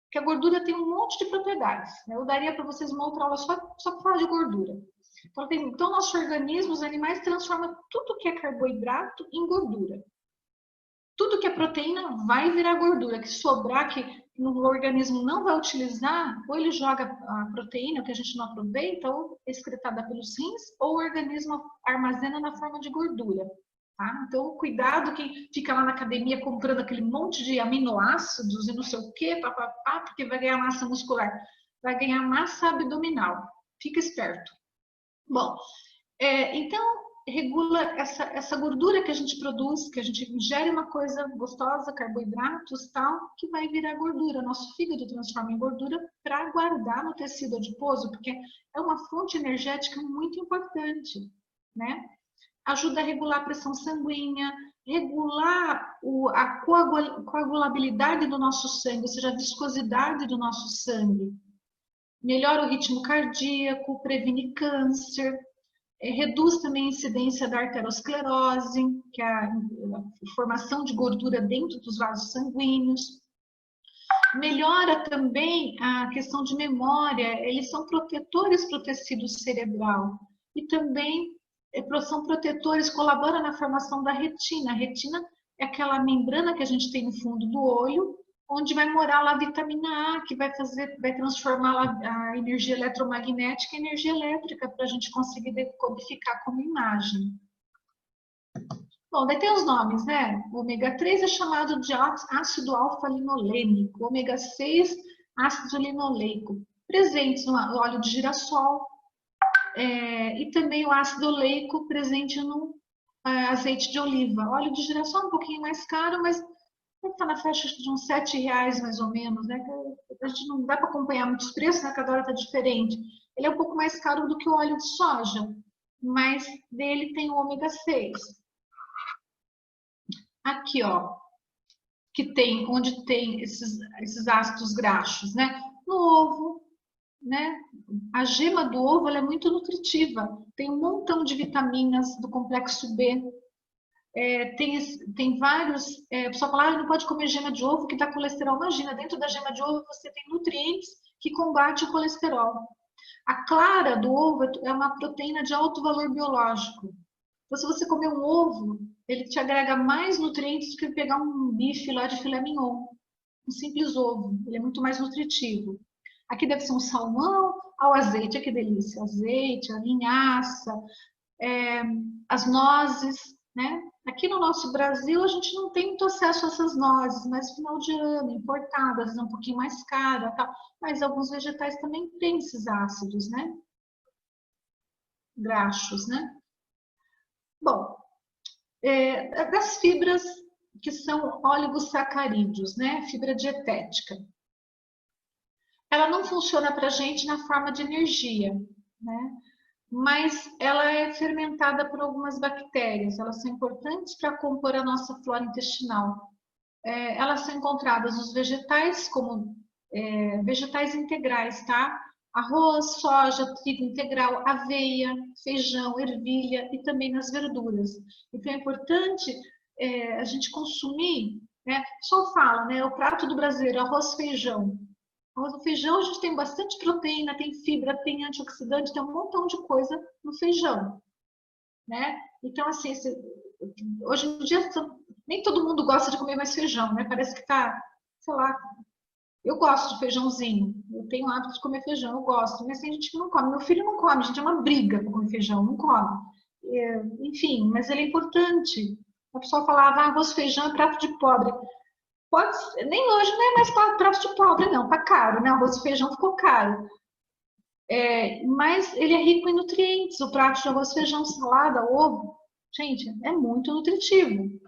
Porque a gordura tem um monte de propriedades. Né? Eu daria para vocês uma outra aula só para falar de gordura. Então, nosso organismo, os animais, transformam tudo que é carboidrato em gordura. Tudo que é proteína vai virar gordura. Que sobrar, que o organismo não vai utilizar, ou ele joga a proteína que a gente não aproveita, ou é excretada pelos rins, ou o organismo armazena na forma de gordura. Tá? Então, cuidado quem fica lá na academia comprando aquele monte de aminoácidos e não sei o quê, papapá, porque vai ganhar massa muscular. Vai ganhar massa abdominal. Fica esperto. Bom, então, regula essa gordura que a gente produz, que a gente ingere uma coisa gostosa, carboidratos tal, que vai virar gordura. Nosso fígado transforma em gordura para guardar no tecido adiposo, porque é uma fonte energética muito importante, né? Ajuda a regular a pressão sanguínea, regular a coagulabilidade do nosso sangue, ou seja, a viscosidade do nosso sangue. Melhora o ritmo cardíaco, previne câncer, reduz também a incidência da arteriosclerose, que é a formação de gordura dentro dos vasos sanguíneos. Melhora também a questão de memória, eles são protetores para o tecido cerebral. E também são protetores, colaboram na formação da retina. A retina é aquela membrana que a gente tem no fundo do olho, onde vai morar lá a vitamina A, que vai transformar lá a energia eletromagnética em energia elétrica para a gente conseguir decodificar como imagem. Bom, daí tem os nomes, né? O ômega 3 é chamado de ácido alfa-linolênico, ômega 6, ácido linoleico, presentes no óleo de girassol, e também o ácido oleico presente no azeite de oliva. Óleo de girassol é um pouquinho mais caro, mas está na faixa de uns R$7 mais ou menos, né? A gente não dá para acompanhar muitos preços, né? Cada hora está diferente. Ele é um pouco mais caro do que o óleo de soja, mas dele tem o ômega 6. Aqui, ó, que tem, onde tem esses ácidos graxos, né? No ovo, né? A gema do ovo ela é muito nutritiva, tem um montão de vitaminas do complexo B. Tem vários. O pessoal fala, não pode comer gema de ovo que dá colesterol. Imagina, dentro da gema de ovo você tem nutrientes que combatem o colesterol. A clara do ovo é uma proteína de alto valor biológico. Então, se você comer um ovo, ele te agrega mais nutrientes do que pegar um bife lá de filé mignon. Um simples ovo, ele é muito mais nutritivo. Aqui deve ser um salmão ao azeite, que delícia. Azeite, a linhaça, as nozes, né? Aqui no nosso Brasil a gente não tem muito acesso a essas nozes, mas final de ano, importadas, um pouquinho mais cara, tal. Mas alguns vegetais também têm esses ácidos, né? Graxos, né? Bom, das fibras que são oligosacarídeos, né? Fibra dietética. Ela não funciona para a gente na forma de energia, né? Mas ela é fermentada por algumas bactérias, elas são importantes para compor a nossa flora intestinal. Elas são encontradas nos vegetais como vegetais integrais, tá? arroz, soja, trigo integral, aveia, feijão, ervilha e também nas verduras. Então é importante a gente consumir, né? O pessoal fala, né? O prato do brasileiro, arroz, feijão. Arroz e feijão a gente tem bastante proteína, tem fibra, tem antioxidante, tem um montão de coisa no feijão, né? Então, assim, hoje em dia nem todo mundo gosta de comer mais feijão, né? Parece que tá, sei lá, eu gosto de feijãozinho, eu tenho o hábito de comer feijão, eu gosto, mas tem gente que não come. Meu filho não come, gente, é uma briga para comer feijão, não come. Enfim, mas ele é importante. A pessoa falava, arroz, feijão é prato de pobre. Pode ser, nem hoje não é mais prato de pobre, não, tá caro, né? Arroz e feijão ficou caro. Mas ele é rico em nutrientes. O prato de arroz, feijão, salada, ovo, gente, é muito nutritivo.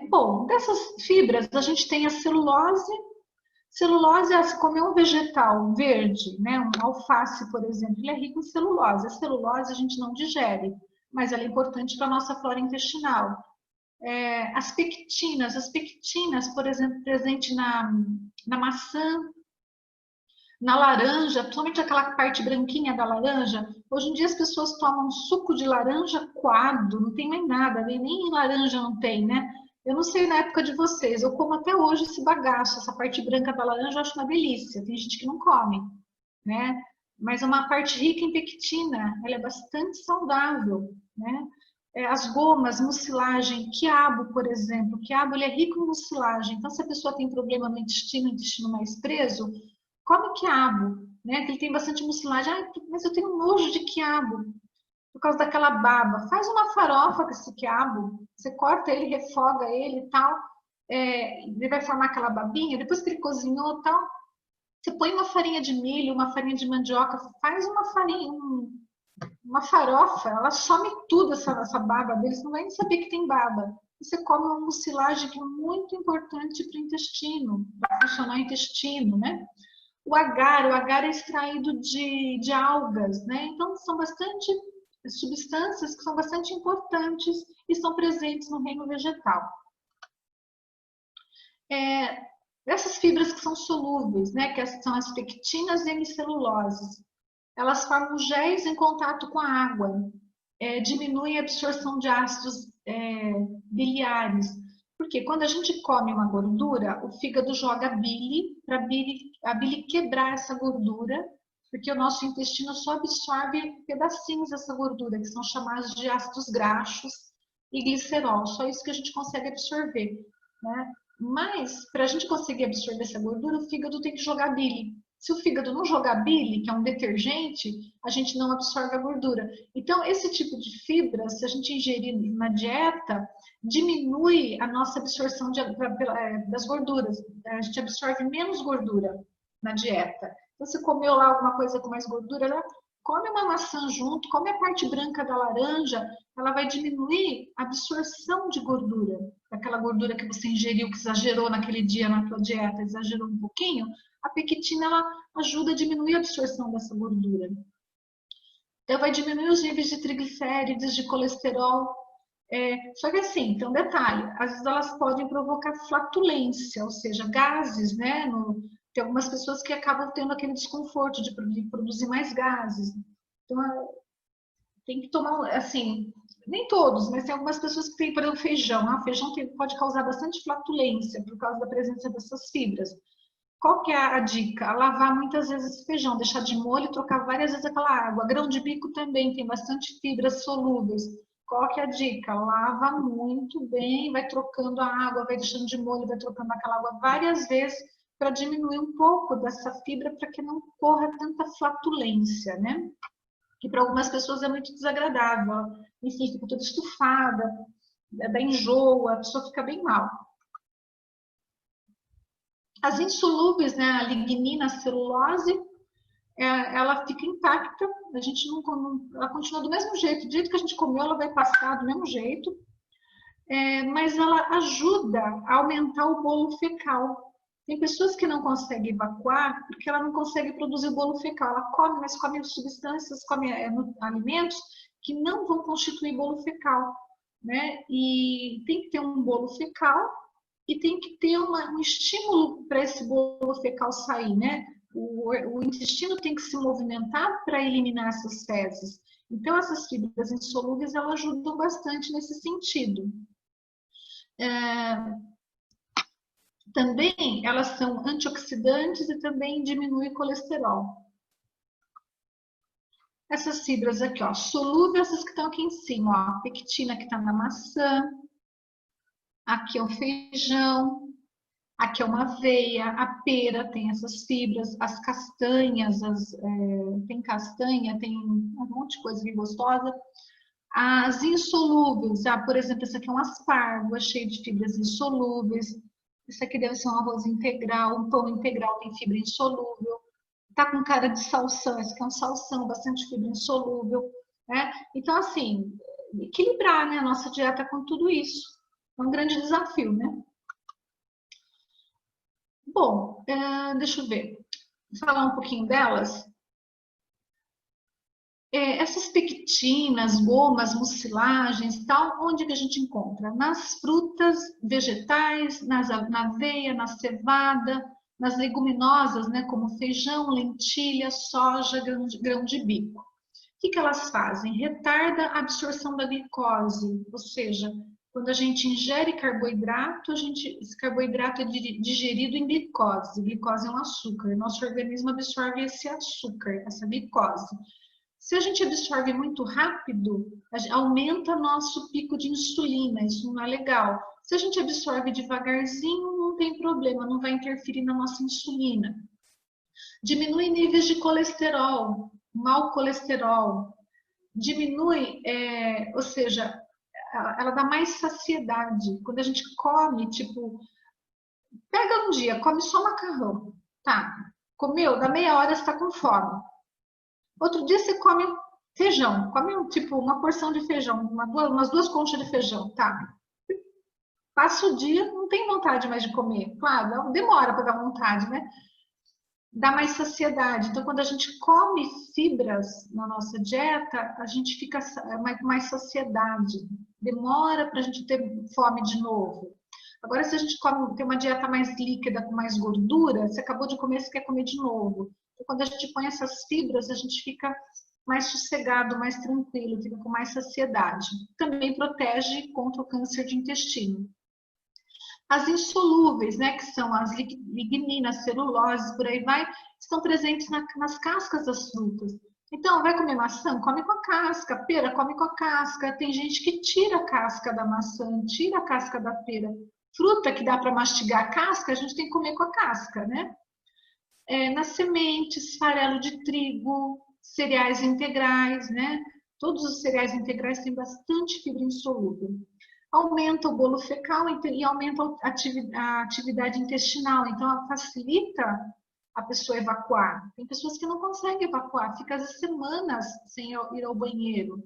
Bom, dessas fibras a gente tem a celulose. Celulose é se comer um vegetal verde, né? Um alface, por exemplo, ele é rico em celulose. A celulose a gente não digere, mas ela é importante para a nossa flora intestinal. As pectinas, por exemplo, presente na maçã, na laranja, principalmente aquela parte branquinha da laranja. Hoje em dia as pessoas tomam suco de laranja coado, não tem mais nada, nem laranja não tem, né? Eu não sei na época de vocês, eu como até hoje esse bagaço, essa parte branca da laranja, eu acho uma delícia. Tem gente que não come, né? Mas é uma parte rica em pectina, ela é bastante saudável, né? As gomas, mucilagem, quiabo, por exemplo. O quiabo ele é rico em mucilagem. Então, se a pessoa tem problema no intestino mais preso, come quiabo, né? Ele tem bastante mucilagem. Ah, mas eu tenho nojo de quiabo por causa daquela baba. Faz uma farofa com esse quiabo. Você corta ele, refoga ele e tal. Ele vai formar aquela babinha. Depois que ele cozinhou e tal, você põe uma farinha de milho, uma farinha de mandioca, faz uma farinha, uma farofa, ela some tudo essa baba deles, não vai nem saber que tem baba. Você come uma mucilagem que é muito importante para o intestino, para funcionar o intestino, né? O agar é extraído de algas, né? Então são bastante substâncias que são bastante importantes e estão presentes no reino vegetal. Essas fibras que são solúveis, né? Que são as pectinas e hemiceluloses, elas formam géis em contato com a água, diminuem a absorção de ácidos biliares. Porque quando a gente come uma gordura, o fígado joga bile para a bile quebrar essa gordura, porque o nosso intestino só absorve pedacinhos dessa gordura, que são chamados de ácidos graxos e glicerol. Só isso que a gente consegue absorver, né? Mas, para a gente conseguir absorver essa gordura, o fígado tem que jogar bile. Se o fígado não jogar bile, que é um detergente, a gente não absorve a gordura. Então, esse tipo de fibra, se a gente ingerir na dieta, diminui a nossa absorção das gorduras. A gente absorve menos gordura na dieta. Então, você comeu lá alguma coisa com mais gordura, né? Come uma maçã junto, come a parte branca da laranja, ela vai diminuir a absorção de gordura. Aquela gordura que você ingeriu, que exagerou naquele dia na tua dieta, exagerou um pouquinho, a pectina ela ajuda a diminuir a absorção dessa gordura. Então, vai diminuir os níveis de triglicérides, de colesterol. Só que assim, tem um detalhe, às vezes elas podem provocar flatulência, ou seja, gases, né? Tem algumas pessoas que acabam tendo aquele desconforto de produzir mais gases. Então, tem que tomar, assim, nem todos, mas tem algumas pessoas que têm, por exemplo, feijão. O feijão pode causar bastante flatulência por causa da presença dessas fibras. Qual que é a dica? Lavar muitas vezes o feijão, deixar de molho e trocar várias vezes aquela água. Grão de bico também tem bastante fibras solúveis. Qual que é a dica? Lava muito bem, vai trocando a água, vai deixando de molho, vai trocando aquela água várias vezes para diminuir um pouco dessa fibra para que não corra tanta flatulência, né? Que para algumas pessoas é muito desagradável. Enfim, fica toda estufada, dá enjoo, a pessoa fica bem mal. As insolúveis, né, a lignina, a celulose, ela fica intacta, a gente ela continua do mesmo jeito, do jeito que a gente comeu, ela vai passar do mesmo jeito, mas ela ajuda a aumentar o bolo fecal. Tem pessoas que não conseguem evacuar porque ela não consegue produzir o bolo fecal. Ela come, mas come substâncias, come alimentos que não vão constituir bolo fecal, né? E tem que ter um bolo fecal e tem que ter um estímulo para esse bolo fecal sair, né? O intestino tem que se movimentar para eliminar essas fezes. Então, essas fibras insolúveis, elas ajudam bastante nesse sentido. Também, elas são antioxidantes e também diminuem o colesterol. Essas fibras aqui, ó, solúveis, essas que estão aqui em cima, ó, a pectina que está na maçã, aqui é o feijão, aqui é uma aveia, a pera tem essas fibras, as castanhas, tem castanha, tem um monte de coisa aqui gostosa. As insolúveis, por exemplo, esse aqui é um aspargo, é cheio de fibras insolúveis. Isso aqui deve ser um arroz integral, um pão integral tem fibra insolúvel. Tá com cara de salsão, esse aqui é um salsão, bastante fibra insolúvel, né? Então, assim, equilibrar, né, a nossa dieta com tudo isso. É um grande desafio, né? Bom, deixa eu ver. Vou falar um pouquinho delas. Essas pectinas, gomas, mucilagens, tal, onde que a gente encontra? Nas frutas, vegetais, na aveia, na cevada, nas leguminosas, né, como feijão, lentilha, soja, grão de bico. O que elas fazem? Retarda a absorção da glicose, ou seja, quando a gente ingere carboidrato, esse carboidrato é digerido em glicose. Glicose é um açúcar, nosso organismo absorve esse açúcar, essa glicose. Se a gente absorve muito rápido, aumenta nosso pico de insulina, isso não é legal. Se a gente absorve devagarzinho, não tem problema, não vai interferir na nossa insulina. Diminui níveis de colesterol, mau colesterol. Diminui, ou seja, ela dá mais saciedade. Quando a gente come, tipo, pega um dia, come só macarrão, tá? Comeu, dá meia hora você está com fome. Outro dia você come feijão, come tipo uma porção de feijão, umas duas conchas de feijão, tá? Passa o dia, não tem vontade mais de comer. Claro, demora para dar vontade, né? Dá mais saciedade. Então, quando a gente come fibras na nossa dieta, a gente fica com mais saciedade. Demora para a gente ter fome de novo. Agora, se a gente tem uma dieta mais líquida, com mais gordura, você acabou de comer, você quer comer de novo. Então, quando a gente põe essas fibras, a gente fica mais sossegado, mais tranquilo, fica com mais saciedade. Também protege contra o câncer de intestino. As insolúveis, né, que são as ligninas, celuloses, por aí vai, estão presentes nas cascas das frutas. Então, vai comer maçã? Come com a casca. Pera? Come com a casca. Tem gente que tira a casca da maçã, tira a casca da pera. Fruta que dá para mastigar a casca, a gente tem que comer com a casca, né? Nas sementes, farelo de trigo, cereais integrais, né? Todos os cereais integrais têm bastante fibra insolúvel. Aumenta o bolo fecal e aumenta a atividade intestinal, então facilita a pessoa evacuar. Tem pessoas que não conseguem evacuar, fica às semanas sem ir ao banheiro.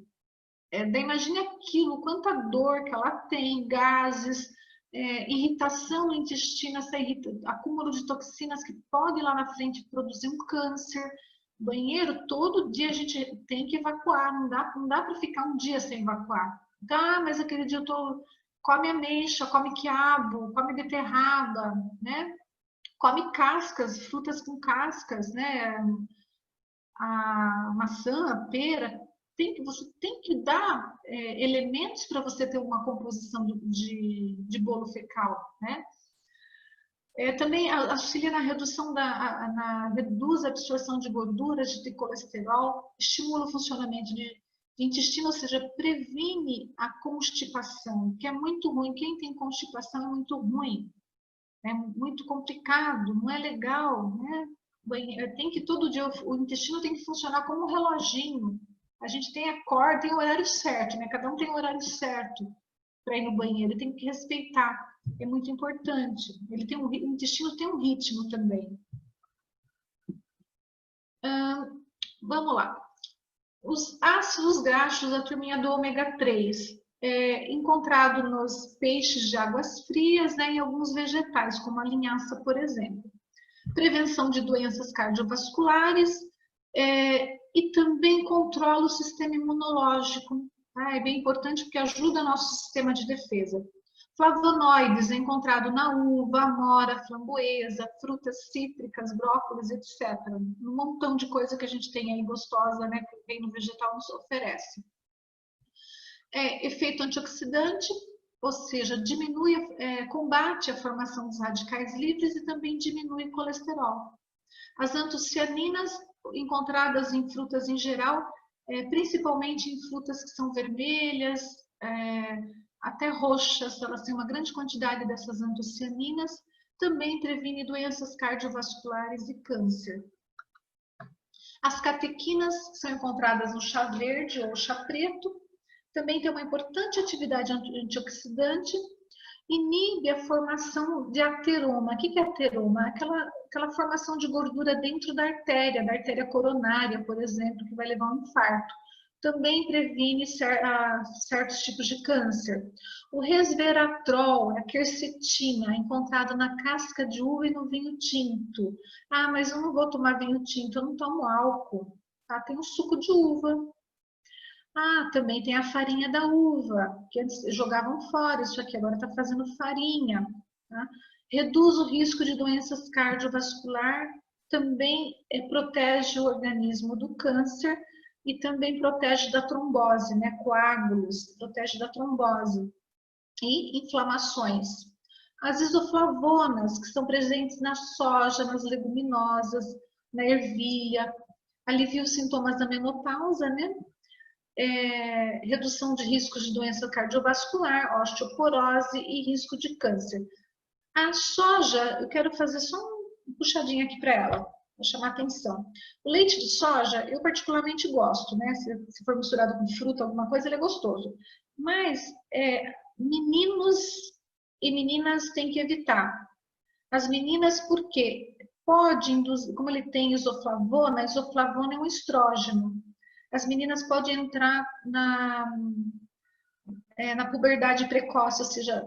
Daí imagine aquilo, quanta dor que ela tem, gases, irritação no intestino, acúmulo de toxinas que podem lá na frente produzir um câncer. Banheiro, todo dia a gente tem que evacuar, não dá para ficar um dia sem evacuar. Tá, mas aquele dia come ameixa, come quiabo, come beterraba, né? Come cascas, frutas com cascas, né? A maçã, a pera. Você tem que dar elementos para você ter uma composição de bolo fecal, né? Também auxilia na redução reduz a absorção de gorduras, de colesterol, estimula o funcionamento de intestino, ou seja, previne a constipação, que é muito ruim. Quem tem constipação é muito ruim, é muito complicado, não é legal, né? Todo dia o intestino tem que funcionar como um reloginho. A gente tem tem o horário certo, né? Cada um tem o horário certo para ir no banheiro, ele tem que respeitar. É muito importante. O intestino tem um ritmo também. Vamos lá. Os ácidos graxos, a turminha do ômega 3, encontrado nos peixes de águas frias, né, em alguns vegetais, como a linhaça, por exemplo. Prevenção de doenças cardiovasculares e também controla o sistema imunológico. Tá? É bem importante porque ajuda nosso sistema de defesa. Flavonoides é encontrado na uva, amora, framboesa, frutas cítricas, brócolis, etc. Um montão de coisa que a gente tem aí gostosa, né, que o reino vegetal nos oferece. Efeito antioxidante, ou seja, combate a formação dos radicais livres e também diminui o colesterol. As antocianinas, encontradas em frutas em geral, principalmente em frutas que são vermelhas, até roxas, elas têm uma grande quantidade dessas antocianinas, também previne doenças cardiovasculares e câncer. As catequinas são encontradas no chá verde ou chá preto, também tem uma importante atividade antioxidante, inibe a formação de ateroma. O que é ateroma? Aquela formação de gordura dentro da artéria coronária, por exemplo, que vai levar a um infarto. Também previne certos tipos de câncer. O resveratrol, a quercetina, encontrado na casca de uva e no vinho tinto. Ah, mas eu não vou tomar vinho tinto, eu não tomo álcool. Tá? Tem o suco de uva. Ah, também tem a farinha da uva, que antes jogavam fora isso aqui, agora está fazendo farinha. Tá? Reduz o risco de doenças cardiovasculares, também protege o organismo do câncer e também protege da trombose, né? Coágulos, protege da trombose e inflamações. As isoflavonas, que são presentes na soja, nas leguminosas, na ervilha, alivia os sintomas da menopausa, né? Redução de riscos de doença cardiovascular, osteoporose e risco de câncer. A soja, eu quero fazer só um puxadinho aqui para ela, para chamar atenção. O leite de soja, eu particularmente gosto, né? Se for misturado com fruta, alguma coisa, ele é gostoso. Mas meninos e meninas têm que evitar. As meninas, por quê? Pode induzir, como ele tem isoflavona é um estrógeno. As meninas podem entrar na puberdade precoce, ou seja,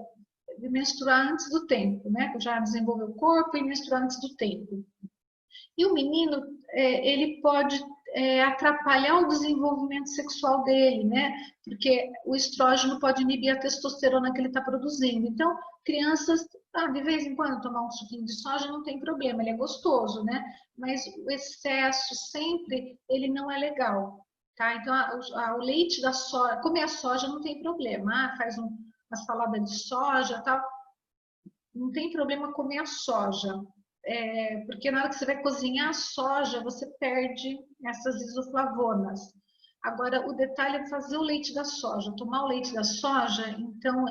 menstruar antes do tempo, né? Já desenvolveu o corpo e menstruar antes do tempo. E o menino, ele pode atrapalhar o desenvolvimento sexual dele, né? Porque o estrógeno pode inibir a testosterona que ele está produzindo. Então, crianças, de vez em quando tomar um suquinho de soja não tem problema, ele é gostoso, né? Mas o excesso sempre, ele não é legal. Tá? Então, o leite da soja, comer a soja não tem problema. Faz uma salada de soja, tal. Não tem problema comer a soja. Porque na hora que você vai cozinhar a soja, você perde essas isoflavonas. Agora, o detalhe é fazer o leite da soja. Tomar o leite da soja, então,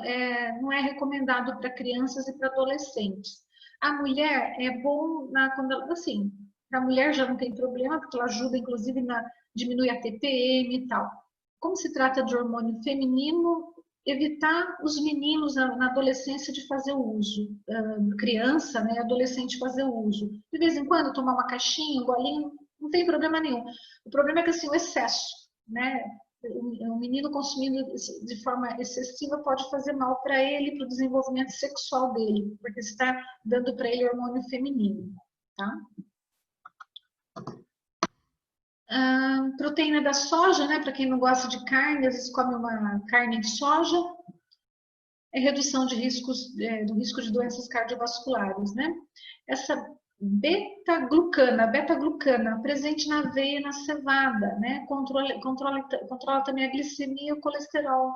não é recomendado para crianças e para adolescentes. A mulher é bom, quando ela, assim, para a mulher já não tem problema, porque ela ajuda, inclusive, diminuir a TPM e tal. Como se trata de hormônio feminino, evitar os meninos na adolescência de fazer o uso, criança, né, adolescente fazer o uso. De vez em quando tomar uma caixinha, um golinho, não tem problema nenhum. O problema é que assim, o excesso, né, o menino consumindo de forma excessiva pode fazer mal para ele, para o desenvolvimento sexual dele, porque está dando para ele hormônio feminino, tá? Proteína da soja, né? Para quem não gosta de carne, às vezes come uma carne de soja. Redução de riscos, do risco de doenças cardiovasculares, né? Essa beta-glucana presente na aveia e na cevada, né? Controla também a glicemia e o colesterol.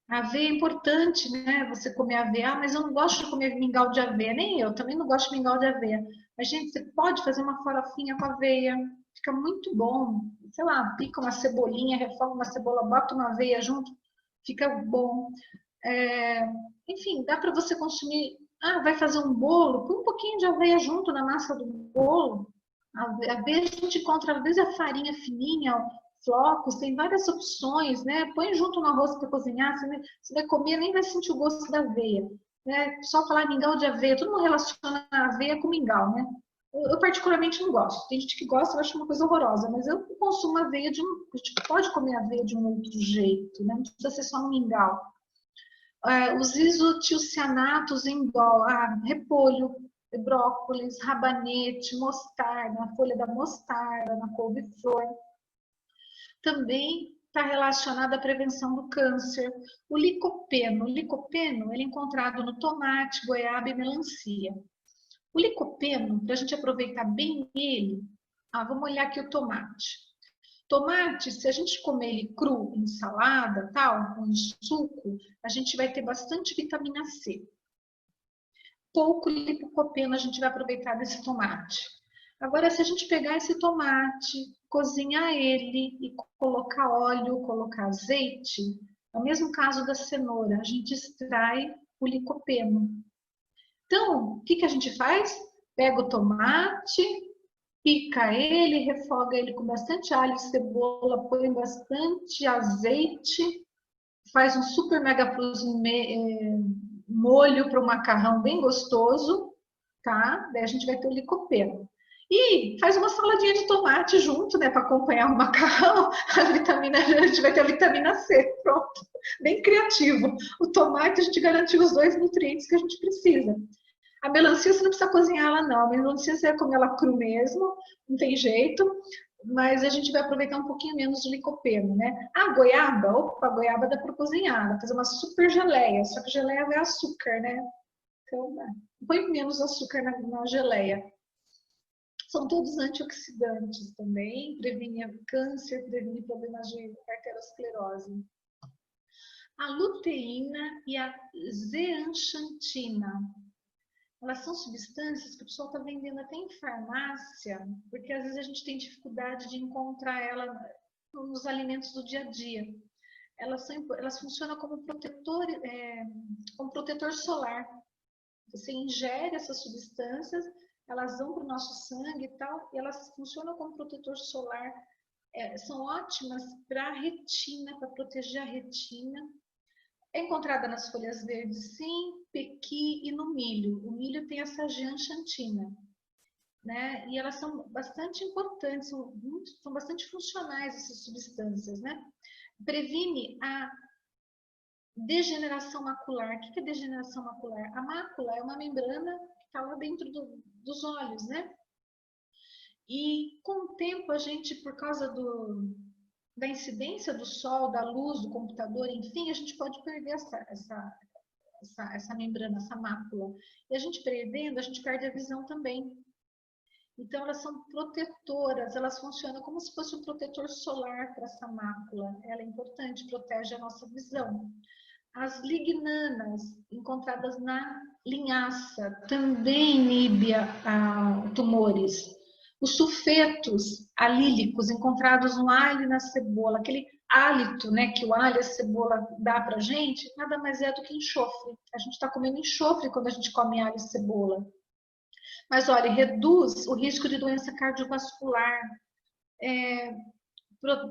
A aveia é importante, né? Você comer aveia, mas eu não gosto de comer mingau de aveia, nem eu, também não gosto de mingau de aveia. Mas, gente, você pode fazer uma farofinha com aveia, fica muito bom. Sei lá, pica uma cebolinha, refoga uma cebola, bota uma aveia junto, fica bom. Enfim, dá para você consumir. Vai fazer um bolo, põe um pouquinho de aveia junto na massa do bolo. A aveia a gente encontra, às vezes, a farinha fininha, flocos, tem várias opções, né? Põe junto no arroz para cozinhar, você vai comer, nem vai sentir o gosto da aveia. Né? Só falar mingau de aveia, todo mundo relaciona a aveia com mingau, né? Eu particularmente não gosto. Tem gente que gosta, eu acho uma coisa horrorosa, mas eu consumo aveia a gente pode comer aveia de um outro jeito, né? Não precisa ser só no mingau. Os isotiocianatos em repolho, brócolis, rabanete, mostarda, na folha da mostarda, na couve-flor. Também está relacionado à prevenção do câncer. O licopeno ele é encontrado no tomate, goiaba e melancia. O licopeno, para a gente aproveitar bem ele, vamos olhar aqui o tomate. Tomate, se a gente comer ele cru, em salada, tal, com suco, a gente vai ter bastante vitamina C. Pouco licopeno a gente vai aproveitar desse tomate. Agora, se a gente pegar esse tomate, cozinhar ele e colocar óleo, colocar azeite, é o mesmo caso da cenoura, a gente extrai o licopeno. Então, o que a gente faz? Pega o tomate, pica ele, refoga ele com bastante alho e cebola, põe bastante azeite, faz um super mega plus molho para o macarrão bem gostoso, tá? Daí a gente vai ter o licopeno. E faz uma saladinha de tomate junto, né, para acompanhar o macarrão. A gente vai ter a vitamina C, pronto. Bem criativo. O tomate a gente garantiu os 2 nutrientes que a gente precisa. A melancia você não precisa cozinhar ela não, a melancia você vai comer ela cru mesmo, não tem jeito, mas a gente vai aproveitar um pouquinho menos de licopeno, né? Goiaba, opa, goiaba dá para cozinhar, dá para fazer uma super geleia, só que geleia é açúcar, né? Então, põe menos açúcar na geleia. São todos antioxidantes também, previne câncer, previne problemas de arteriosclerose. A luteína e a zeaxantina. Elas são substâncias que o pessoal está vendendo até em farmácia, porque às vezes a gente tem dificuldade de encontrar ela nos alimentos do dia a dia. Elas funcionam como protetor solar. Você ingere essas substâncias, elas vão para o nosso sangue e tal, e elas funcionam como protetor solar. São ótimas para a retina, para proteger a retina. É encontrada nas folhas verdes, sim, pequi e no milho. O milho tem essa zeaxantina, né? E elas são bastante importantes, são bastante funcionais essas substâncias, né? Previne a degeneração macular. O que é degeneração macular? A mácula é uma membrana que está lá dentro dos olhos, né? E com o tempo a gente, por causa da incidência do sol, da luz, do computador, enfim, a gente pode perder essa membrana, essa mácula. E a gente perdendo, a gente perde a visão também. Então, elas são protetoras, elas funcionam como se fosse um protetor solar para essa mácula. Ela é importante, protege a nossa visão. As lignanas, encontradas na linhaça, também inibem tumores. Os sulfetos alílicos encontrados no alho e na cebola, aquele hálito, né, que o alho e a cebola dá para a gente, nada mais é do que enxofre. A gente está comendo enxofre quando a gente come alho e cebola. Mas, olha, reduz o risco de doença cardiovascular,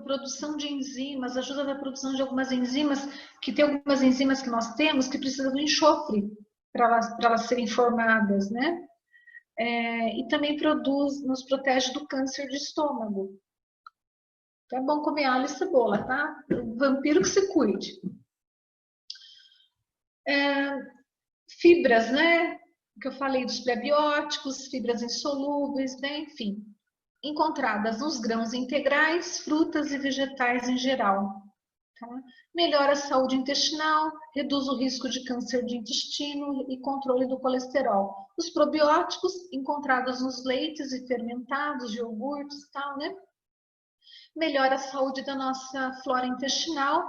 produção de enzimas, ajuda na produção de algumas enzimas, que tem algumas enzimas que nós temos que precisam do enxofre para elas serem formadas, né? E também nos protege do câncer de estômago. Então é bom comer alho e cebola, tá? O vampiro que se cuide. Fibras, né? Que eu falei dos prebióticos, fibras insolúveis, né? Enfim, encontradas nos grãos integrais, frutas e vegetais em geral. Tá? Melhora a saúde intestinal, reduz o risco de câncer de intestino e controle do colesterol. Os probióticos encontrados nos leites e fermentados, iogurtes e tal, né? Melhora a saúde da nossa flora intestinal,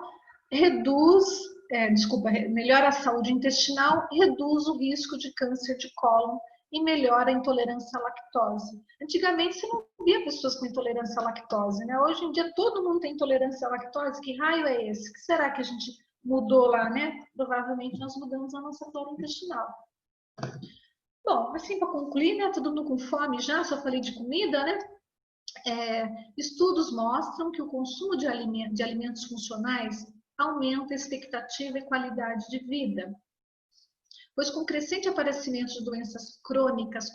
melhora a saúde intestinal, reduz o risco de câncer de cólon e melhora a intolerância à lactose. Antigamente você não via pessoas com intolerância à lactose, né? Hoje em dia todo mundo tem intolerância à lactose. Que raio é esse? O que será que a gente mudou lá, né? Provavelmente nós mudamos a nossa flora intestinal. Bom, assim para concluir, né? Todo mundo com fome já, só falei de comida, né? Estudos mostram que o consumo de alimentos funcionais aumenta a expectativa e qualidade de vida, pois com o crescente aparecimento de doenças crônicas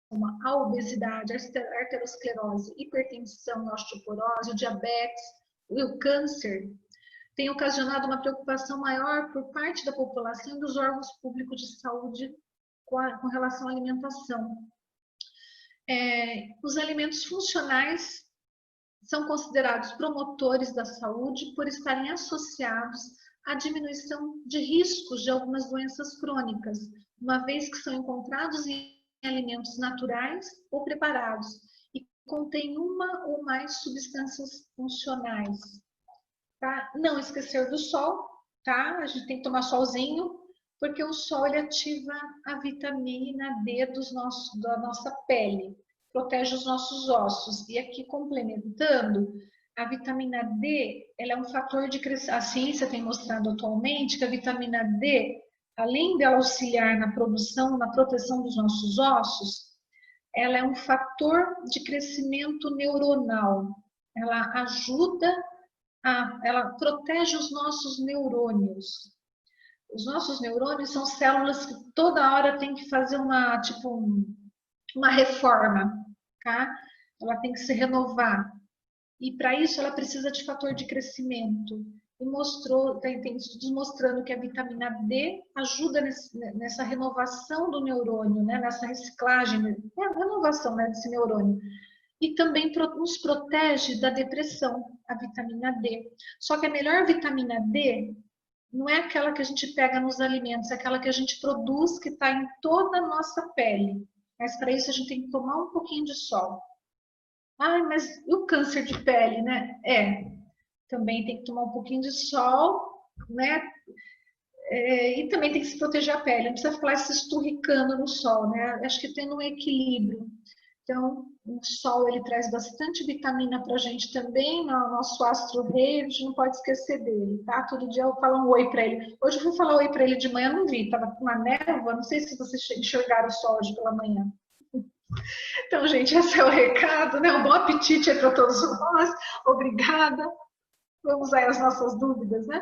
como a obesidade, a arteriosclerose, hipertensão, a osteoporose, o diabetes e o câncer, tem ocasionado uma preocupação maior por parte da população e dos órgãos públicos de saúde com relação à alimentação. Os alimentos funcionais são considerados promotores da saúde por estarem associados à diminuição de riscos de algumas doenças crônicas, uma vez que são encontrados em alimentos naturais ou preparados e contêm uma ou mais substâncias funcionais. Tá? Não esquecer do sol, tá? A gente tem que tomar solzinho, porque o sol ele ativa a vitamina D da nossa pele, protege os nossos ossos. E aqui complementando, a vitamina D, ela é um fator de crescimento. A ciência tem mostrado atualmente que a vitamina D, além dela auxiliar na produção, na proteção dos nossos ossos, ela é um fator de crescimento neuronal. Ela ajuda ela protege os nossos neurônios. Os nossos neurônios são células que toda hora tem que fazer uma reforma, tá? Ela tem que se renovar. E para isso ela precisa de fator de crescimento. E tem estudos mostrando que a vitamina D ajuda nessa renovação do neurônio, né? Nessa reciclagem, renovação, né, desse neurônio. E também nos protege da depressão, a vitamina D. Só que a melhor vitamina D não é aquela que a gente pega nos alimentos, é aquela que a gente produz, que está em toda a nossa pele. Mas para isso a gente tem que tomar um pouquinho de sol. Ah, mas e o câncer de pele, né? Também tem que tomar um pouquinho de sol, né? E também tem que se proteger a pele, não precisa ficar se esturricando no sol, né? Acho que tendo um equilíbrio. Então, o sol ele traz bastante vitamina para a gente também, no nosso astro rei, a gente não pode esquecer dele, tá? Todo dia eu falo um oi para ele. Hoje eu fui falar oi para ele de manhã, não vi, tava com uma névoa, não sei se vocês enxergaram o sol hoje pela manhã. Então, gente, esse é o recado, né? Um bom apetite para todos nós. Obrigada. Vamos aí às nossas dúvidas, né?